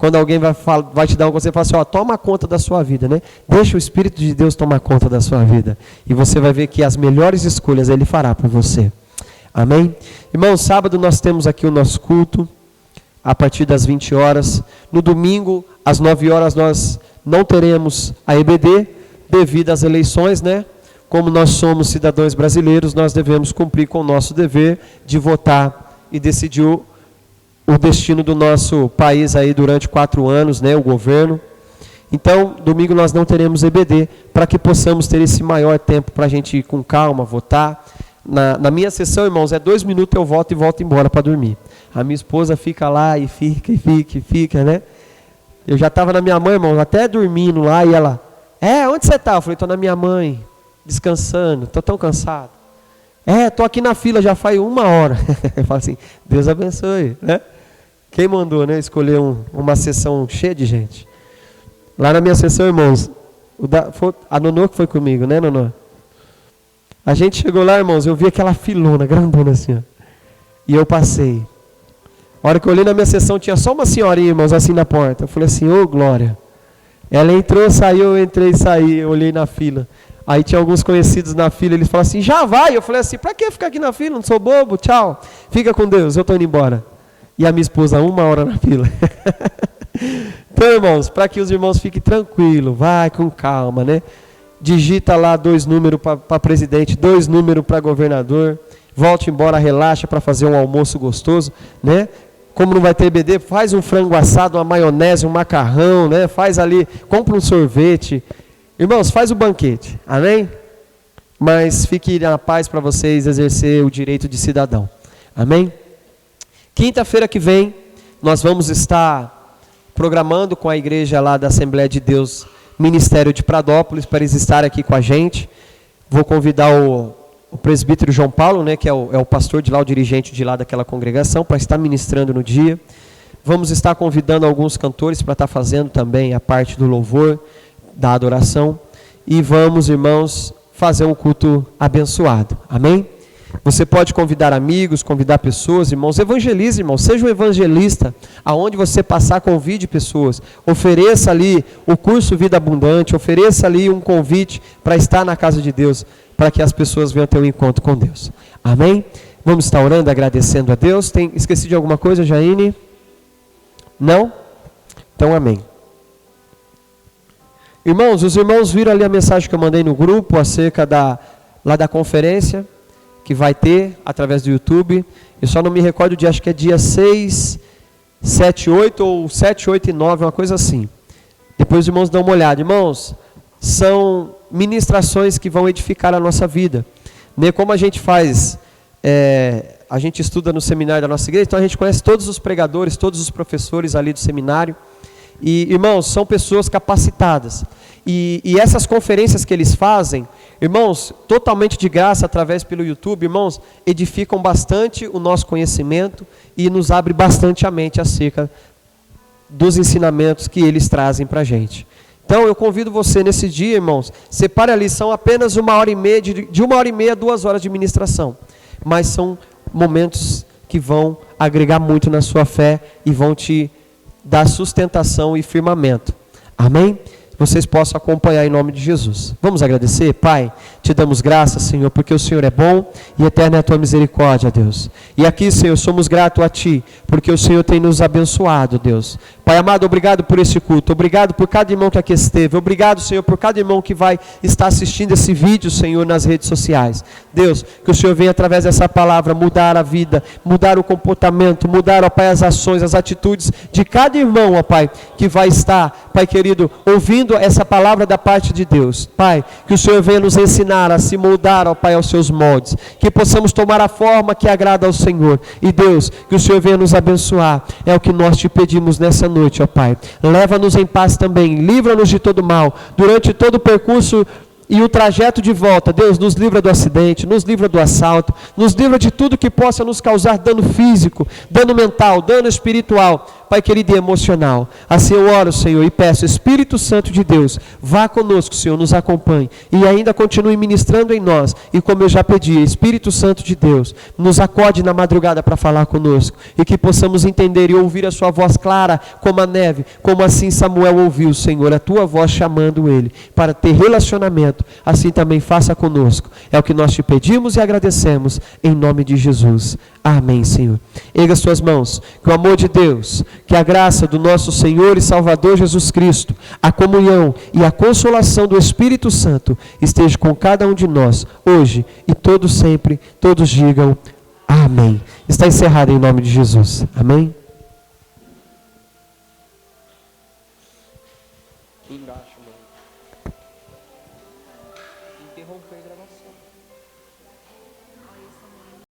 quando alguém vai te dar um conselho, fala assim, ó, toma conta da sua vida, né? Deixa o Espírito de Deus tomar conta da sua vida. E você vai ver que as melhores escolhas Ele fará por você. Amém? Irmãos, sábado nós temos aqui o nosso culto, a partir das 20 horas. No domingo, às 9 horas, nós não teremos a EBD, devido às eleições, né? Como nós somos cidadãos brasileiros, nós devemos cumprir com o nosso dever de votar e decidir o destino do nosso país aí durante 4 anos, né? O governo. Então, domingo nós não teremos EBD, para que possamos ter esse maior tempo para a gente ir com calma, votar. Na minha sessão, irmãos, é 2 minutos eu voto e volto embora para dormir. A minha esposa fica lá e fica, né? Eu já estava na minha mãe, irmãos, até dormindo lá, e ela, onde você está? Eu falei, estou na minha mãe, descansando, estou tão cansado. Estou aqui na fila, já faz 1 hora. Eu falo assim, Deus abençoe, né? Quem mandou, né, escolher uma sessão cheia de gente? Lá na minha sessão, irmãos, a Nonô que foi comigo, né, Nonô? A gente chegou lá, irmãos, eu vi aquela filona, grandona assim, ó, e eu passei. A hora que eu olhei na minha sessão, tinha só uma senhorinha, irmãos, assim na porta. Eu falei assim, ô glória. Ela entrou, saiu, eu entrei e saí, eu olhei na fila. Aí tinha alguns conhecidos na fila, eles falaram assim, já vai. Eu falei assim, pra que ficar aqui na fila? Não sou bobo, tchau. Fica com Deus, eu estou indo embora. E a minha esposa, 1 hora na fila. Então, irmãos, para que os irmãos fiquem tranquilos, vai com calma, né? Digita lá 2 números para presidente, 2 números para governador. Volte embora, relaxa para fazer um almoço gostoso, né? Como não vai ter EBD, faz um frango assado, uma maionese, um macarrão, né? Faz ali, compra um sorvete. Irmãos, faz o banquete, amém? Mas fique na paz para vocês exercer o direito de cidadão, amém? Quinta-feira que vem, nós vamos estar programando com a igreja lá da Assembleia de Deus, Ministério de Pradópolis, para eles estarem aqui com a gente. Vou convidar o presbítero João Paulo, né, que é o pastor de lá, o dirigente de lá daquela congregação, para estar ministrando no dia. Vamos estar convidando alguns cantores para estar fazendo também a parte do louvor, da adoração. E vamos, irmãos, fazer um culto abençoado. Amém? Você pode convidar amigos, convidar pessoas, irmãos, evangelize, irmãos, seja um evangelista, aonde você passar, convide pessoas, ofereça ali o curso Vida Abundante, ofereça ali um convite para estar na casa de Deus, para que as pessoas venham ter um encontro com Deus, amém? Vamos estar orando, agradecendo a Deus. Esqueci de alguma coisa, Jaine? Não? Então, amém. Irmãos, os irmãos viram ali a mensagem que eu mandei no grupo, acerca lá da conferência, que vai ter através do YouTube. Eu só não me recordo de, acho que é dia 6, 7, 8 ou 7, 8 e 9, uma coisa assim. Depois os irmãos dão uma olhada. Irmãos, são ministrações que vão edificar a nossa vida. Como a gente faz, a gente estuda no seminário da nossa igreja, então a gente conhece todos os pregadores, todos os professores ali do seminário. E, irmãos, são pessoas capacitadas. E essas conferências que eles fazem, irmãos, totalmente de graça, através pelo YouTube, irmãos, edificam bastante o nosso conhecimento e nos abre bastante a mente acerca dos ensinamentos que eles trazem para a gente. Então, eu convido você nesse dia, irmãos, separe a lição apenas 1h30, de 1h30 a 2 horas de ministração. Mas são momentos que vão agregar muito na sua fé e vão te dar sustentação e firmamento. Amém? Vocês possam acompanhar em nome de Jesus. Vamos agradecer, Pai, te damos graças, Senhor, porque o Senhor é bom e eterna é a tua misericórdia, Deus. E aqui, Senhor, somos gratos a Ti, porque o Senhor tem nos abençoado, Deus. Pai amado, obrigado por esse culto, obrigado por cada irmão que aqui esteve, obrigado, Senhor, por cada irmão que vai estar assistindo esse vídeo, Senhor, nas redes sociais. Deus, que o Senhor venha através dessa palavra mudar a vida, mudar o comportamento, mudar, ó Pai, as ações, as atitudes de cada irmão, ó Pai, que vai estar, Pai querido, ouvindo essa palavra da parte de Deus. Pai, que o Senhor venha nos ensinar a se moldar, ó Pai, aos seus moldes, que possamos tomar a forma que agrada ao Senhor. E Deus, que o Senhor venha nos abençoar, é o que nós te pedimos nessa noite, ó Pai. Leva-nos em paz também, livra-nos de todo mal, durante todo o percurso e o trajeto de volta, Deus, nos livra do acidente, nos livra do assalto, nos livra de tudo que possa nos causar dano físico, dano mental, dano espiritual, Pai querido e emocional. Assim eu oro, Senhor, e peço, Espírito Santo de Deus, vá conosco, Senhor, nos acompanhe e ainda continue ministrando em nós. E como eu já pedi, Espírito Santo de Deus, nos acorde na madrugada para falar conosco e que possamos entender e ouvir a sua voz clara como a neve, como assim Samuel ouviu, Senhor, a tua voz chamando ele para ter relacionamento. Assim também faça conosco. É o que nós te pedimos e agradecemos em nome de Jesus. Amém, Senhor. Erga suas mãos, que o amor de Deus, que a graça do nosso Senhor e Salvador Jesus Cristo, a comunhão e a consolação do Espírito Santo esteja com cada um de nós, hoje e todos sempre, todos digam amém. Está encerrado em nome de Jesus. Amém.